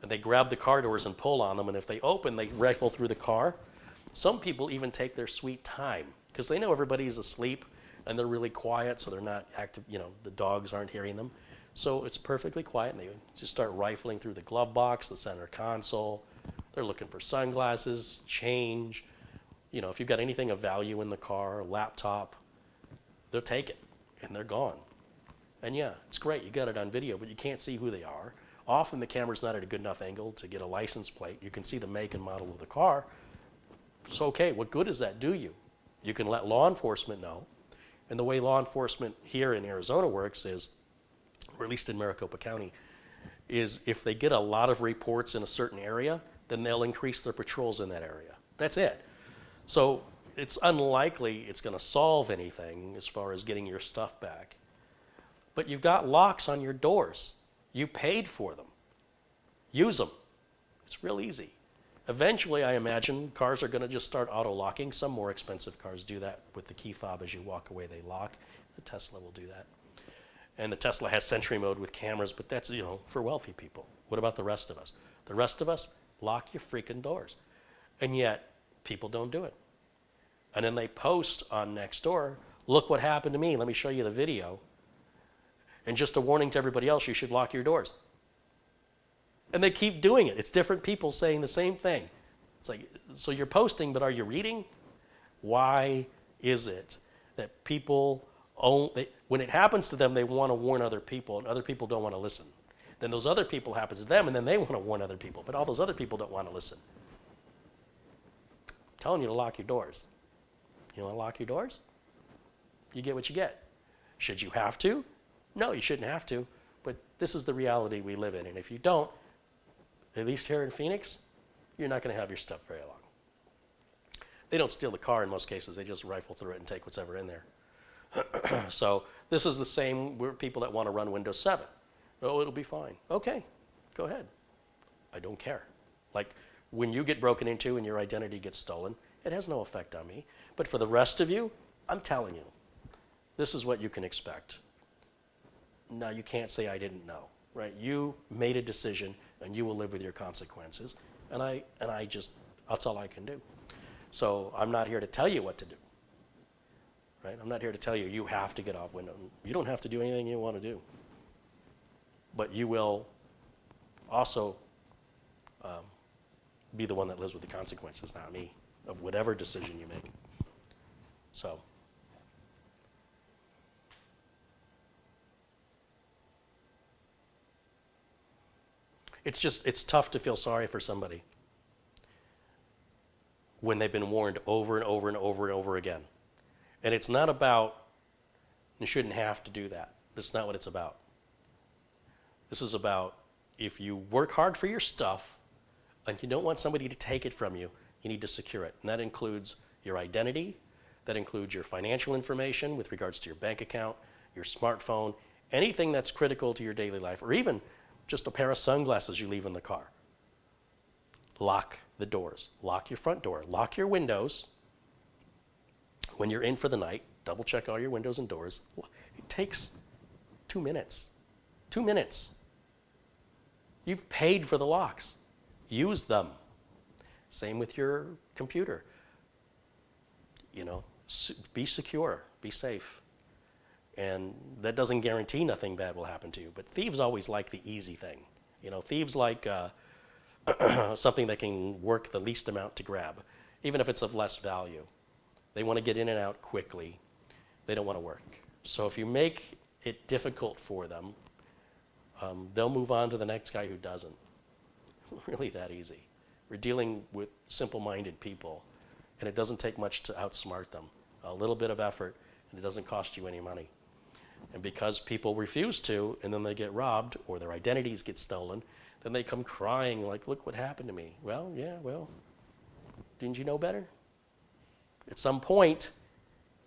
And they grab the car doors and pull on them, and if they open, they rifle through the car. Some people even take their sweet time, because they know everybody's asleep, and they're really quiet, so they're not active, the dogs aren't hearing them. So it's perfectly quiet, and they just start rifling through the glove box, the center console. They're looking for sunglasses, change. If you've got anything of value in the car, a laptop, they'll take it, and they're gone. And yeah, it's great, you got it on video, but you can't see who they are. Often the camera's not at a good enough angle to get a license plate. You can see the make and model of the car. So okay, what good does that do you? You can let law enforcement know. And the way law enforcement here in Arizona works is, or at least in Maricopa County, is if they get a lot of reports in a certain area, then they'll increase their patrols in that area. That's it. So it's unlikely it's going to solve anything as far as getting your stuff back. But you've got locks on your doors. You paid for them. Use them. It's real easy. Eventually, I imagine, cars are going to just start auto-locking. Some more expensive cars do that with the key fob. As you walk away, they lock. The Tesla will do that. And the Tesla has Sentry mode with cameras, but that's, for wealthy people. What about the rest of us? The rest of us, lock your freaking doors. And yet, people don't do it. And then they post on Nextdoor, look what happened to me. Let me show you the video. And just a warning to everybody else, you should lock your doors. And they keep doing it. It's different people saying the same thing. It's like, so you're posting, but are you reading? Why is it that people, when it happens to them, they want to warn other people, and other people don't want to listen? Then those other people happens to them, and then they want to warn other people, but all those other people don't want to listen. I'm telling you to lock your doors. You want to lock your doors? You get what you get. Should you have to? No, you shouldn't have to, but this is the reality we live in, and if you don't, at least here in Phoenix, you're not going to have your stuff very long. They don't steal the car in most cases. They just rifle through it and take what's ever in there. So this is the same with people that want to run Windows 7. Oh, it'll be fine. Okay, go ahead. I don't care. Like when you get broken into and your identity gets stolen, it has no effect on me. But for the rest of you, I'm telling you, this is what you can expect. no, you can't say I didn't know, right? You made a decision, and you will live with your consequences. And I just, that's all I can do. So I'm not here to tell you what to do, right? I'm not here to tell you, you have to get off Windows. You don't have to do anything you want to do. But you will also be the one that lives with the consequences, not me, of whatever decision you make. So. It's tough to feel sorry for somebody when they've been warned over and over and over and over again. And it's not about, you shouldn't have to do that. That's not what it's about. This is about, if you work hard for your stuff and you don't want somebody to take it from you, you need to secure it. And that includes your identity, that includes your financial information with regards to your bank account, your smartphone, anything that's critical to your daily life, or even just a pair of sunglasses you leave in the car. Lock the doors. Lock your front door. Lock your windows. When you're in for the night, double check all your windows and doors. It takes 2 minutes. 2 minutes. You've paid for the locks. Use them. Same with your computer. Be secure. Be safe. And that doesn't guarantee nothing bad will happen to you. But thieves always like the easy thing. Thieves like something that can work the least amount to grab, even if it's of less value. They want to get in and out quickly. They don't want to work. So if you make it difficult for them, they'll move on to the next guy who doesn't. Really that easy. We're dealing with simple-minded people, and it doesn't take much to outsmart them. A little bit of effort, and it doesn't cost you any money. And because people refuse to, and then they get robbed, or their identities get stolen, then they come crying like, look what happened to me. Well, didn't you know better? At some point,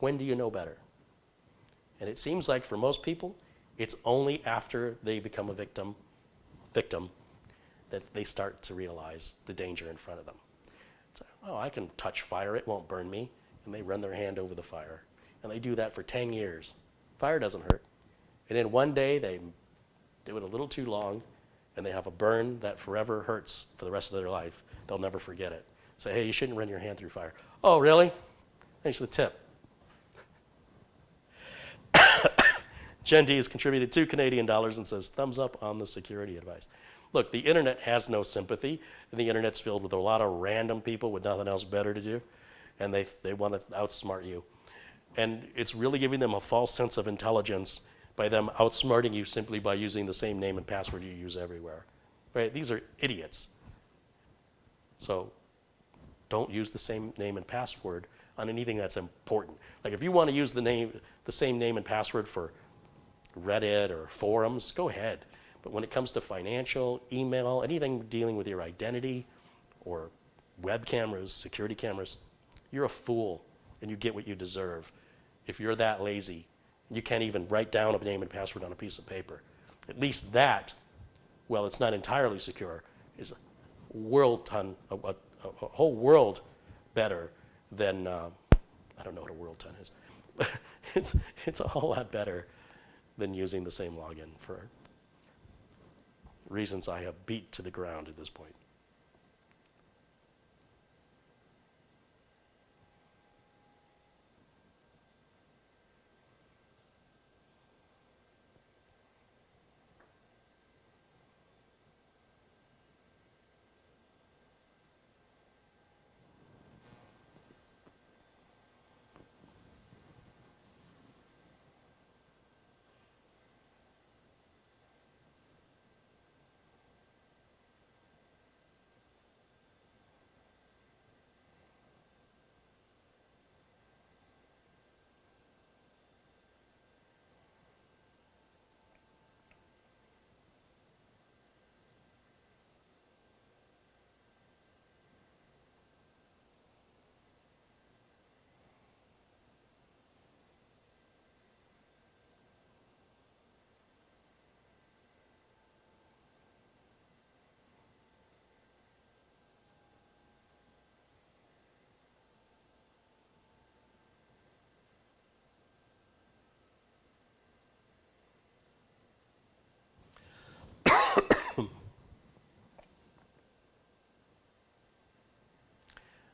when do you know better? And it seems like for most people, it's only after they become a victim that they start to realize the danger in front of them. So, I can touch fire, it won't burn me. And they run their hand over the fire. And they do that for 10 years. Fire doesn't hurt. And then one day they do it a little too long, and they have a burn that forever hurts for the rest of their life. They'll never forget it. Say, hey, you shouldn't run your hand through fire. Oh, really? Thanks for the tip. Jen D has contributed $2 Canadian and says, thumbs up on the security advice. Look, the internet has no sympathy. And the internet's filled with a lot of random people with nothing else better to do. And they want to outsmart you. And it's really giving them a false sense of intelligence by them outsmarting you simply by using the same name and password you use everywhere. Right? These are idiots. So don't use the same name and password on anything that's important. Like if you want to use the same name and password for Reddit or forums, go ahead. But when it comes to financial, email, anything dealing with your identity or web cameras, security cameras, you're a fool and you get what you deserve. If you're that lazy, you can't even write down a name and password on a piece of paper. At least that, well, it's not entirely secure, is a whole world better than, I don't know what a world ton is, but it's a whole lot better than using the same login for reasons I have beat to the ground at this point.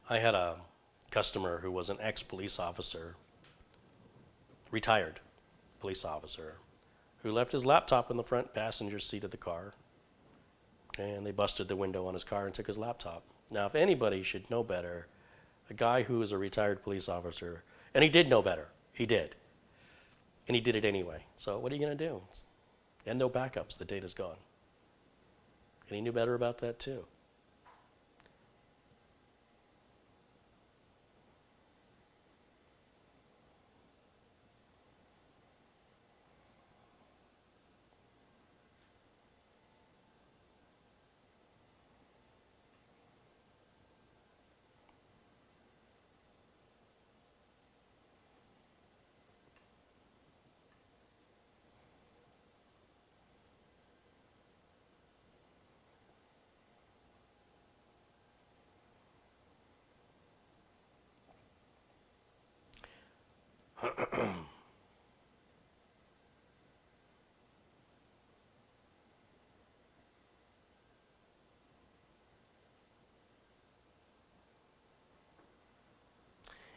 I had a customer who was an ex-police officer, retired police officer, who left his laptop in the front passenger seat of the car, and they busted the window on his car and took his laptop. Now, if anybody should know better, a guy who is a retired police officer, and he did know better, he did, and he did it anyway. So what are you going to do? And no backups, the data's gone. And he knew better about that too.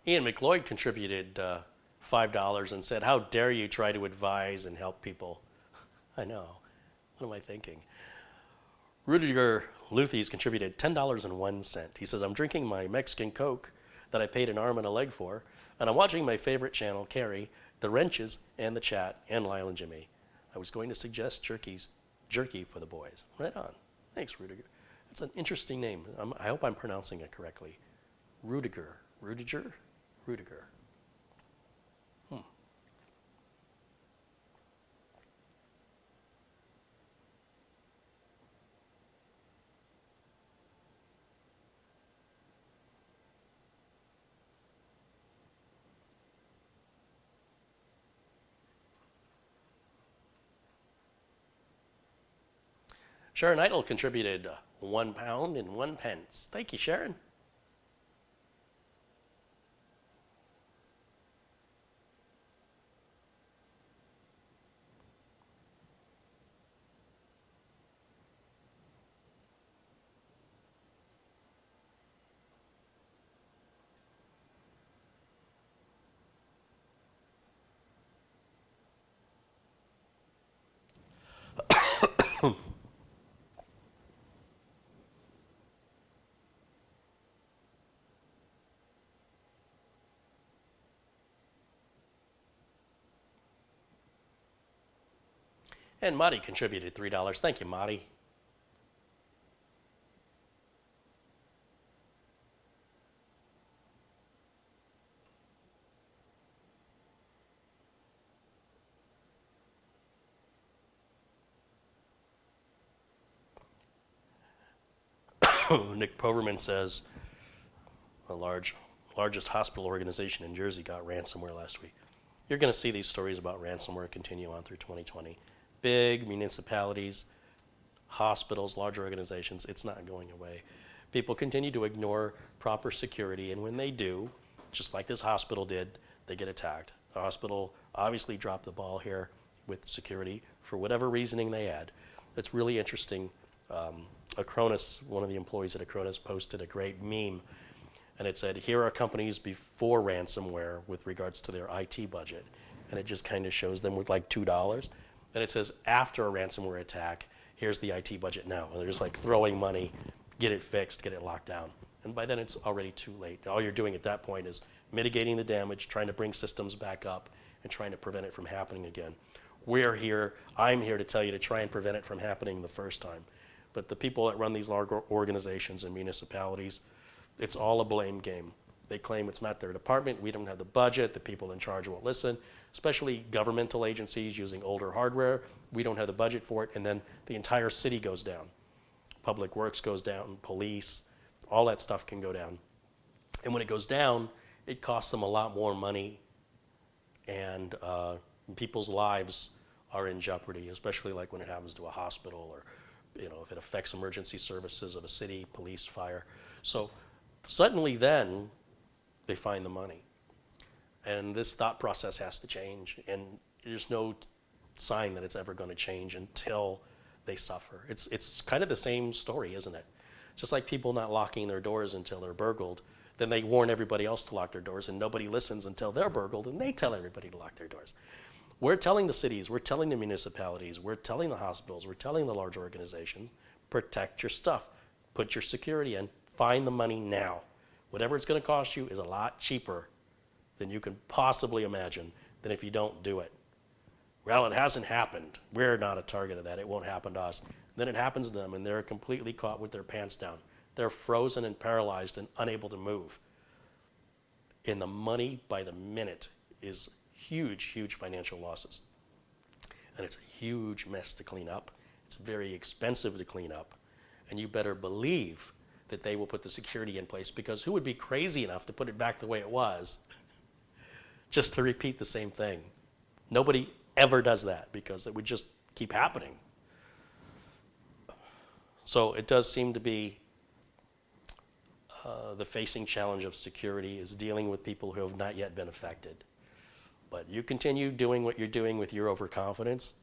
Ian McLeod contributed $5 and said, "How dare you try to advise and help people?" I know. What am I thinking? Rudiger Luthies contributed $10.01. He says, "I'm drinking my Mexican Coke that I paid an arm and a leg for, and I'm watching my favorite channel, Carey, the Wrenches, and the Chat, and Lyle and Jimmy. I was going to suggest jerky for the boys." Right on. Thanks, Rudiger. It's an interesting name. I hope I'm pronouncing it correctly. Rudiger. Rudiger? Rudiger. Sharon Idle contributed £1 and 1 pence. Thank you, Sharon. And Marty contributed $3. Thank you, Marty. Nick Poverman says a largest hospital organization in Jersey got ransomware last week. You're going to see these stories about ransomware continue on through 2020. Big municipalities, hospitals, large organizations, it's not going away. People continue to ignore proper security, and when they do, just like this hospital did, they get attacked. The hospital obviously dropped the ball here with security for whatever reasoning they had. It's really interesting. Acronis, one of the employees at Acronis, posted a great meme, and it said, "Here are companies before ransomware with regards to their IT budget," and it just kind of shows them with like $2. And it says, after a ransomware attack, here's the IT budget now. And they're just like throwing money, get it fixed, get it locked down. And by then it's already too late. All you're doing at that point is mitigating the damage, trying to bring systems back up, and trying to prevent it from happening again. I'm here to tell you to try and prevent it from happening the first time. But the people that run these large organizations and municipalities, it's all a blame game. They claim it's not their department, we don't have the budget, the people in charge won't listen, especially governmental agencies using older hardware, we don't have the budget for it, and then the entire city goes down. Public Works goes down, police, all that stuff can go down. And when it goes down, it costs them a lot more money, and people's lives are in jeopardy, especially like when it happens to a hospital, or if it affects emergency services of a city, police, fire. So suddenly then, they find the money. And this thought process has to change, and there's no sign that it's ever going to change until they suffer. It's kind of the same story, isn't it? Just like people not locking their doors until they're burgled, Then they warn everybody else to lock their doors, and nobody listens until they're burgled, and they tell everybody to lock their doors. We're telling the cities, we're telling the municipalities, we're telling the hospitals, we're telling the large organizations, protect your stuff, put your security in, find the money now. Whatever it's going to cost you is a lot cheaper than you can possibly imagine than if you don't do it. Well, it hasn't happened. We're not a target of that. It won't happen to us. Then it happens to them, and they're completely caught with their pants down. They're frozen and paralyzed and unable to move. And the money by the minute is huge, huge financial losses. And it's a huge mess to clean up. It's very expensive to clean up. And you better believe that they will put the security in place, because who would be crazy enough to put it back the way it was just to repeat the same thing? Nobody ever does that, because it would just keep happening. So it does seem to be the facing challenge of security is dealing with people who have not yet been affected. But you continue doing what you're doing with your overconfidence,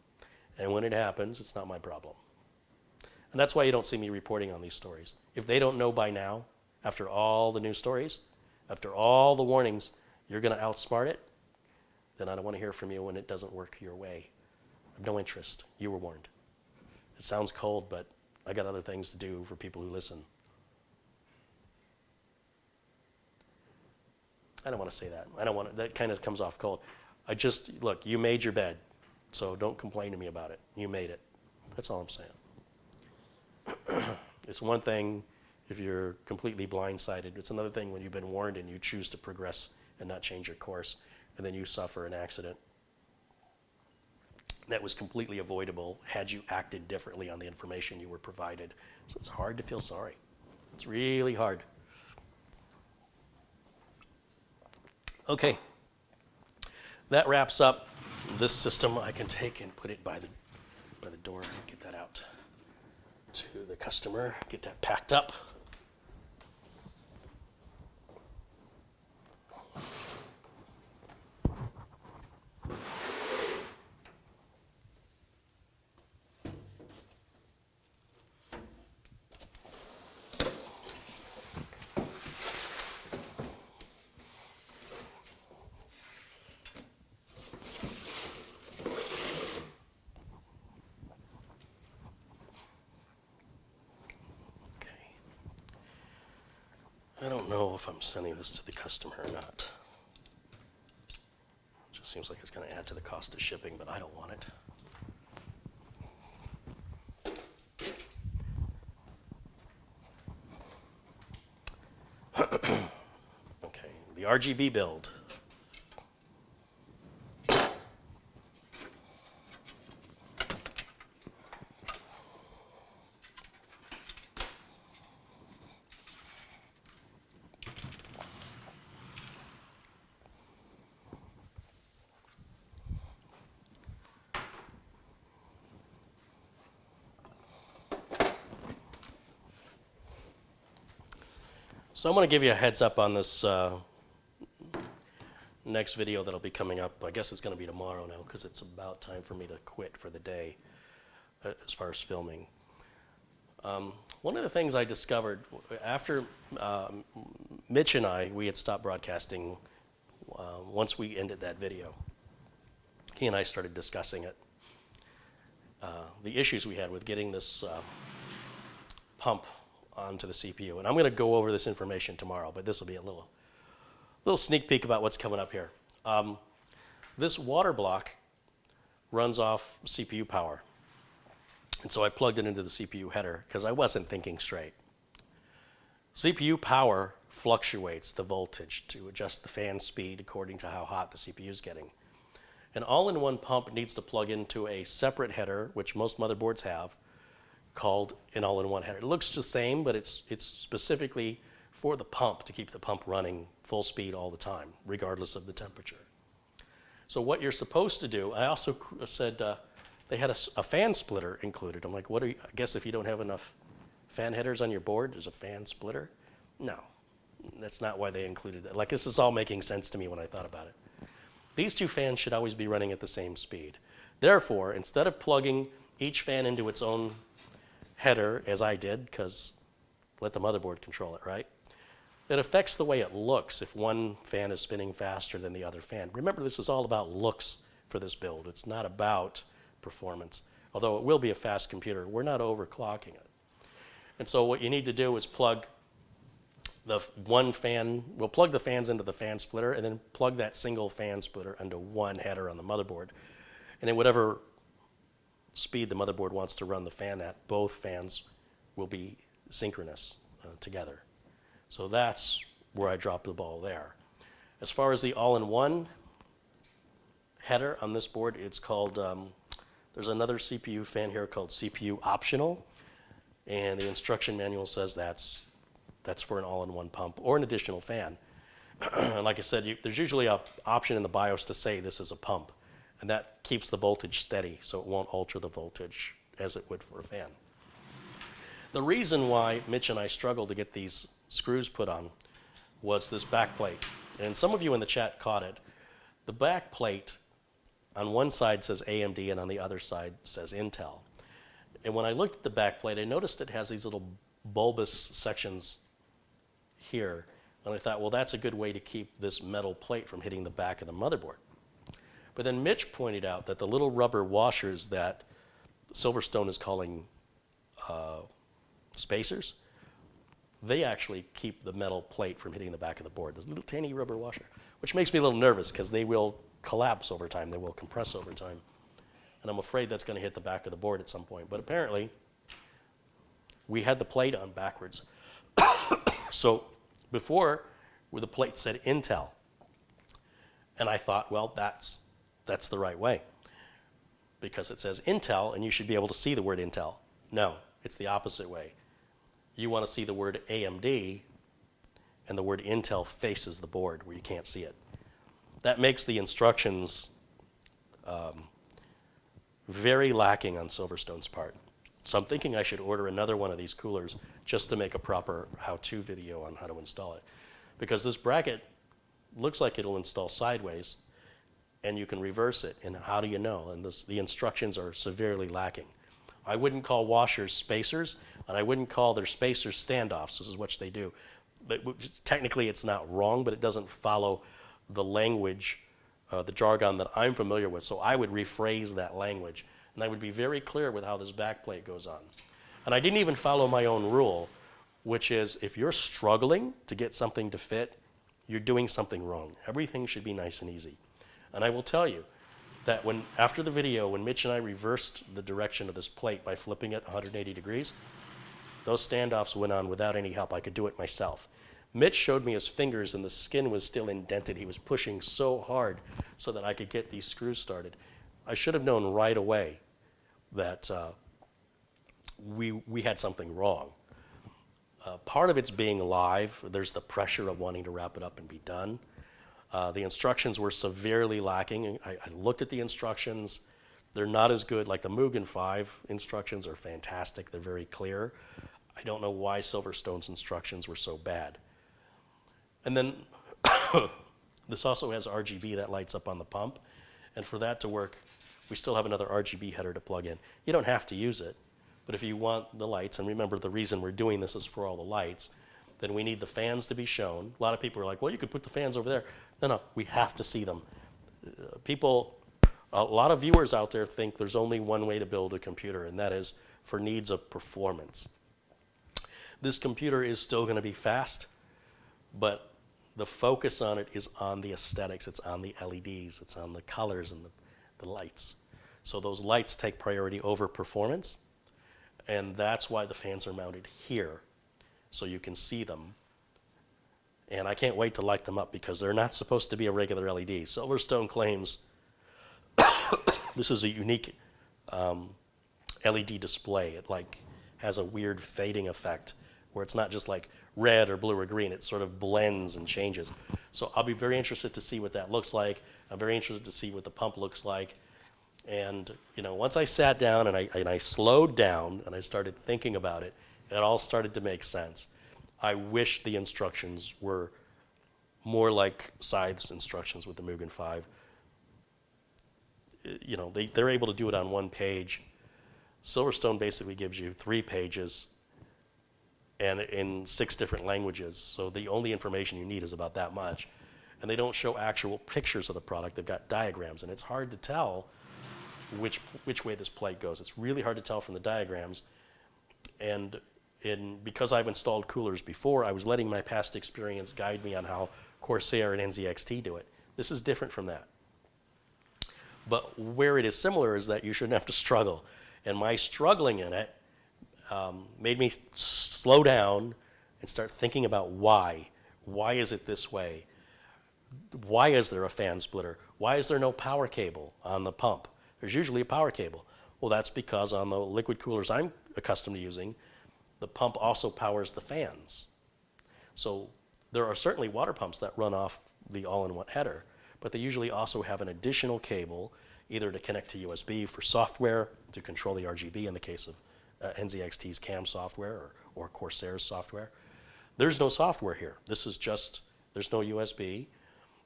and when it happens, it's not my problem. And that's why you don't see me reporting on these stories. If they don't know by now, after all the news stories, after all the warnings, you're going to outsmart it, then I don't want to hear from you when it doesn't work your way. I have no interest. You were warned. It sounds cold, but I got other things to do for people who listen. I don't want to say that. I don't want to, that kind of comes off cold. Look, you made your bed, so don't complain to me about it. You made it. That's all I'm saying. It's one thing if you're completely blindsided. It's another thing when you've been warned and you choose to progress and not change your course, and then you suffer an accident that was completely avoidable had you acted differently on the information you were provided. So it's hard to feel sorry. It's really hard. Okay, that wraps up this system. I can take and put it by the door and get that out to the customer, get that packed up. I don't know if I'm sending this to the customer or not. It just seems like it's going to add to the cost of shipping, but I don't want it. Okay, the RGB build. So I'm going to give you a heads up on this next video that'll be coming up. I guess it's going to be tomorrow now, because it's about time for me to quit for the day as far as filming. One of the things I discovered after Mitch and we had stopped broadcasting once we ended that video. He and I started discussing it. The issues we had with getting this pump onto the CPU. And I'm going to go over this information tomorrow, but this will be a little sneak peek about what's coming up here. This water block runs off CPU power. And so I plugged it into the CPU header because I wasn't thinking straight. CPU power fluctuates the voltage to adjust the fan speed according to how hot the CPU is getting. An all-in-one pump needs to plug into a separate header, which most motherboards have, called an all-in-one header. It looks the same, but it's specifically for the pump, to keep the pump running full speed all the time, regardless of the temperature. So what you're supposed to do, I also said they had a fan splitter included. I'm like, I guess if you don't have enough fan headers on your board, there's a fan splitter? No, that's not why they included that. Like, this is all making sense to me when I thought about it. These two fans should always be running at the same speed. Therefore, instead of plugging each fan into its own header, as I did, because let the motherboard control it, right? It affects the way it looks if one fan is spinning faster than the other fan. Remember, this is all about looks for this build. It's not about performance. Although it will be a fast computer, we're not overclocking it. And so what you need to do is plug the one fan, we'll plug the fans into the fan splitter and then plug that single fan splitter into one header on the motherboard. And then whatever speed the motherboard wants to run the fan at, both fans will be synchronous together. So that's where I dropped the ball there. As far as the all-in-one header on this board, it's called, there's another CPU fan here called CPU optional, and the instruction manual says that's for an all-in-one pump or an additional fan. And like I said, there's usually an option in the BIOS to say this is a pump, and that keeps the voltage steady so it won't alter the voltage as it would for a fan. The reason why Mitch and I struggled to get these screws put on was this back plate. And some of you in the chat caught it. The back plate on one side says AMD and on the other side says Intel. And when I looked at the back plate, I noticed it has these little bulbous sections here. And I thought, well, that's a good way to keep this metal plate from hitting the back of the motherboard. But then Mitch pointed out that the little rubber washers that Silverstone is calling spacers, they actually keep the metal plate from hitting the back of the board. This little tiny rubber washer, which makes me a little nervous because they will collapse over time. They will compress over time. And I'm afraid that's going to hit the back of the board at some point. But apparently, we had the plate on backwards. So before, where the plate said Intel. And I thought, well, that's the right way. Because it says Intel, and you should be able to see the word Intel. No, it's the opposite way. You want to see the word AMD, and the word Intel faces the board where you can't see it. That makes the instructions very lacking on Silverstone's part. So I'm thinking I should order another one of these coolers just to make a proper how-to video on how to install it. Because this bracket looks like it'll install sideways, and you can reverse it, and how do you know? And the instructions are severely lacking. I wouldn't call washers spacers, and I wouldn't call their spacers standoffs. This is what they do. But technically, it's not wrong, but it doesn't follow the language, the jargon that I'm familiar with. So I would rephrase that language, and I would be very clear with how this backplate goes on. And I didn't even follow my own rule, which is if you're struggling to get something to fit, you're doing something wrong. Everything should be nice and easy. And I will tell you that after the video, when Mitch and I reversed the direction of this plate by flipping it 180 degrees, those standoffs went on without any help. I could do it myself. Mitch showed me his fingers and the skin was still indented. He was pushing so hard so that I could get these screws started. I should have known right away that we had something wrong. Part of it's being live. There's the pressure of wanting to wrap it up and be done. The instructions were severely lacking. I looked at the instructions. They're not as good. Like the Mugen 5 instructions are fantastic. They're very clear. I don't know why Silverstone's instructions were so bad. And then this also has RGB that lights up on the pump. And for that to work, we still have another RGB header to plug in. You don't have to use it. But if you want the lights, and remember the reason we're doing this is for all the lights, then we need the fans to be shown. A lot of people are like, well, you could put the fans over there. No, we have to see them. A lot of viewers out there think there's only one way to build a computer, and that is for needs of performance. This computer is still going to be fast, but the focus on it is on the aesthetics. It's on the LEDs. It's on the colors and the lights. So those lights take priority over performance, and that's why the fans are mounted here, so you can see them. And I can't wait to light them up because they're not supposed to be a regular LED. Silverstone claims this is a unique LED display. It has a weird fading effect where it's not just like red or blue or green. It sort of blends and changes. So I'll be very interested to see what that looks like. I'm very interested to see what the pump looks like. And once I sat down and I slowed down and I started thinking about it, it all started to make sense. I wish the instructions were more like Scythe's instructions with the Mugen 5. They're able to do it on one page. Silverstone basically gives you 3 pages and in 6 different languages. So the only information you need is about that much. And they don't show actual pictures of the product. They've got diagrams, and it's hard to tell which way this plate goes. It's really hard to tell from the diagrams. And because I've installed coolers before, I was letting my past experience guide me on how Corsair and NZXT do it. This is different from that. But where it is similar is that you shouldn't have to struggle. And my struggling in it made me slow down and start thinking about why. Why is it this way? Why is there a fan splitter? Why is there no power cable on the pump? There's usually a power cable. Well, that's because on the liquid coolers I'm accustomed to using, the pump also powers the fans. So there are certainly water pumps that run off the all-in-one header, but they usually also have an additional cable, either to connect to USB for software to control the RGB in the case of NZXT's CAM software or Corsair's software. There's no software here. This is just, there's no USB.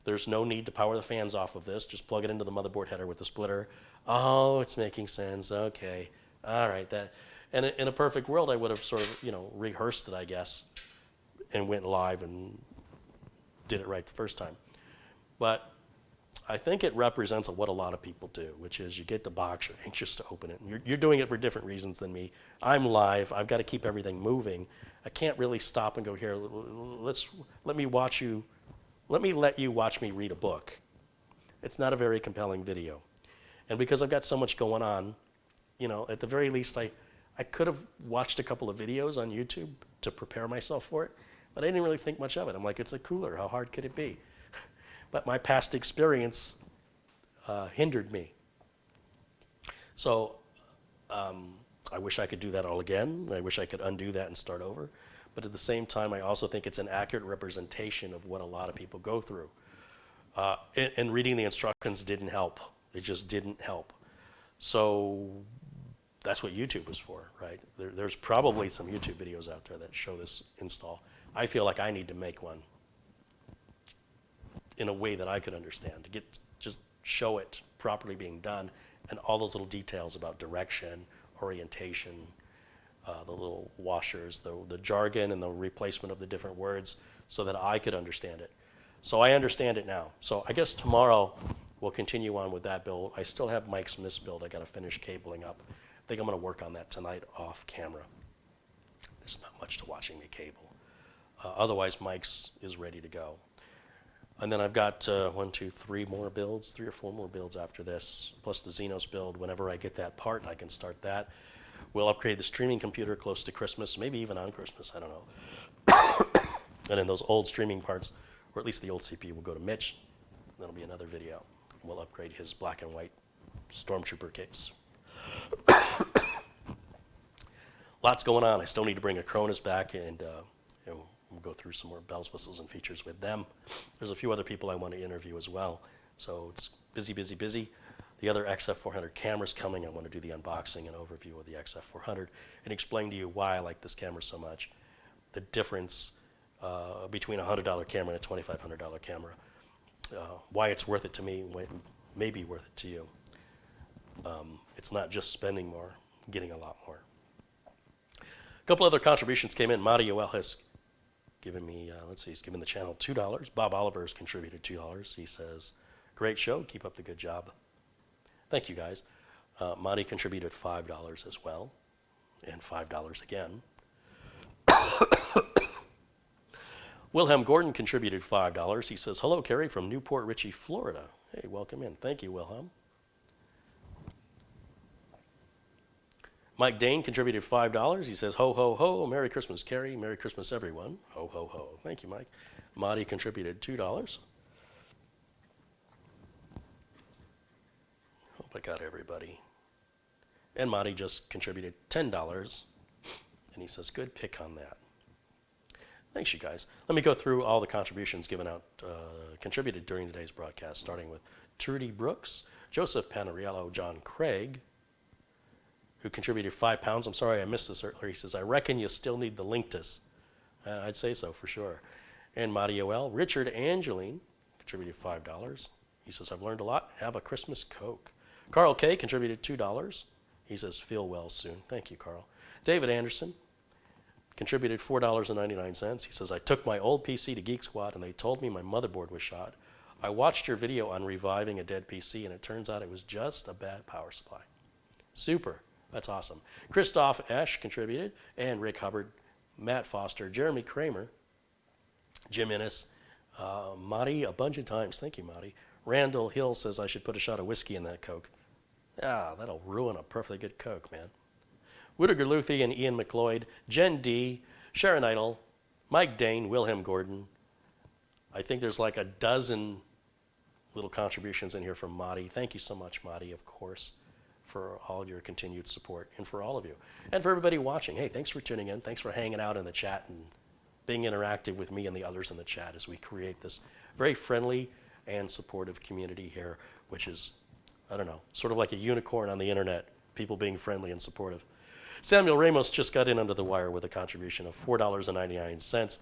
There's no need to power the fans off of this. Just plug it into the motherboard header with the splitter. Oh, it's making sense. Okay. All right. And in a perfect world, I would have sort of, rehearsed it, I guess, and went live and did it right the first time. But I think it represents what a lot of people do, which is you get the box, you're anxious to open it. And you're doing it for different reasons than me. I'm live. I've got to keep everything moving. I can't really stop and go, here, let me let you watch me read a book. It's not a very compelling video. And because I've got so much going on, at the very least, I could have watched a couple of videos on YouTube to prepare myself for it, but I didn't really think much of it. I'm like, it's a cooler. How hard could it be? But my past experience hindered me. So I wish I could do that all again. I wish I could undo that and start over. But at the same time, I also think it's an accurate representation of what a lot of people go through. And reading the instructions didn't help. It just didn't help. So that's what YouTube is for, right? There's probably some YouTube videos out there that show this install. I feel like I need to make one in a way that I could understand, to just show it properly being done, and all those little details about direction, orientation, the little washers, the jargon and the replacement of the different words, so that I could understand it. So I understand it now. So I guess tomorrow we'll continue on with that build. I still have Mike's Miss build. I got to finish cabling up. I think I'm going to work on that tonight off camera. There's not much to watching me cable. Otherwise, Mike's is ready to go. And then I've got 3 or 4 more builds after this, plus the Xenos build. Whenever I get that part, I can start that. We'll upgrade the streaming computer close to Christmas, maybe even on Christmas, I don't know. And then those old streaming parts, or at least the old CPU, will go to Mitch. That'll be another video. We'll upgrade his black and white Stormtrooper case. Lots going on. I still need to bring Acronis back, and we'll go through some more bells, whistles, and features with them. There's a few other people I want to interview as well. So it's busy, busy, busy. The other XF400 camera's coming. I want to do the unboxing and overview of the XF400 and explain to you why I like this camera so much. The difference between a $100 camera and a $2,500 camera. Why it's worth it to me, why it may be worth it to you. It's not just spending more, getting a lot more. A couple other contributions came in. Marty Yoel has given me, he's given the channel $2. Bob Oliver has contributed $2. He says, great show, keep up the good job. Thank you, guys. Monty contributed $5 as well, and $5 again. Wilhelm Gordon contributed $5. He says, hello, Carey from Newport Richey, Florida. Hey, welcome in. Thank you, Wilhelm. Mike Dane contributed $5. He says, ho, ho, ho, Merry Christmas, Carey. Merry Christmas, everyone. Ho, ho, ho. Thank you, Mike. Marty contributed $2. Hope I got everybody. And Marty just contributed $10. And he says, good pick on that. Thanks, you guys. Let me go through all the contributions given out, contributed during today's broadcast, starting with Trudy Brooks, Joseph Panariello, John Craig, who contributed £5. I'm sorry I missed this earlier. He says, I reckon you still need the Linktus. I'd say so for sure. And Marty O.L. Richard Angeline contributed $5. He says, I've learned a lot. Have a Christmas Coke. Carl K. contributed $2. He says, feel well soon. Thank you, Carl. David Anderson contributed $4.99. He says, I took my old PC to Geek Squad and they told me my motherboard was shot. I watched your video on reviving a dead PC and it turns out it was just a bad power supply. Super. That's awesome. Christoph Esch contributed, and Rick Hubbard, Matt Foster, Jeremy Kramer, Jim Innes, Marty a bunch of times. Thank you, Marty. Randall Hill says I should put a shot of whiskey in that Coke. Ah, that'll ruin a perfectly good Coke, man. Whittaker Luthi and Ian McLeod, Jen D, Sharon Idle, Mike Dane, Wilhelm Gordon. I think there's like a dozen little contributions in here from Marty. Thank you so much, Marty, of course, for all your continued support, and for all of you. And for everybody watching, hey, thanks for tuning in. Thanks for hanging out in the chat and being interactive with me and the others in the chat as we create this very friendly and supportive community here, which is, I don't know, sort of like a unicorn on the internet, people being friendly and supportive. Samuel Ramos just got in under the wire with a contribution of $4.99.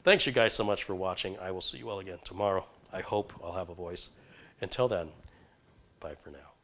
Thanks you guys so much for watching. I will see you all again tomorrow. I hope I'll have a voice. Until then, bye for now.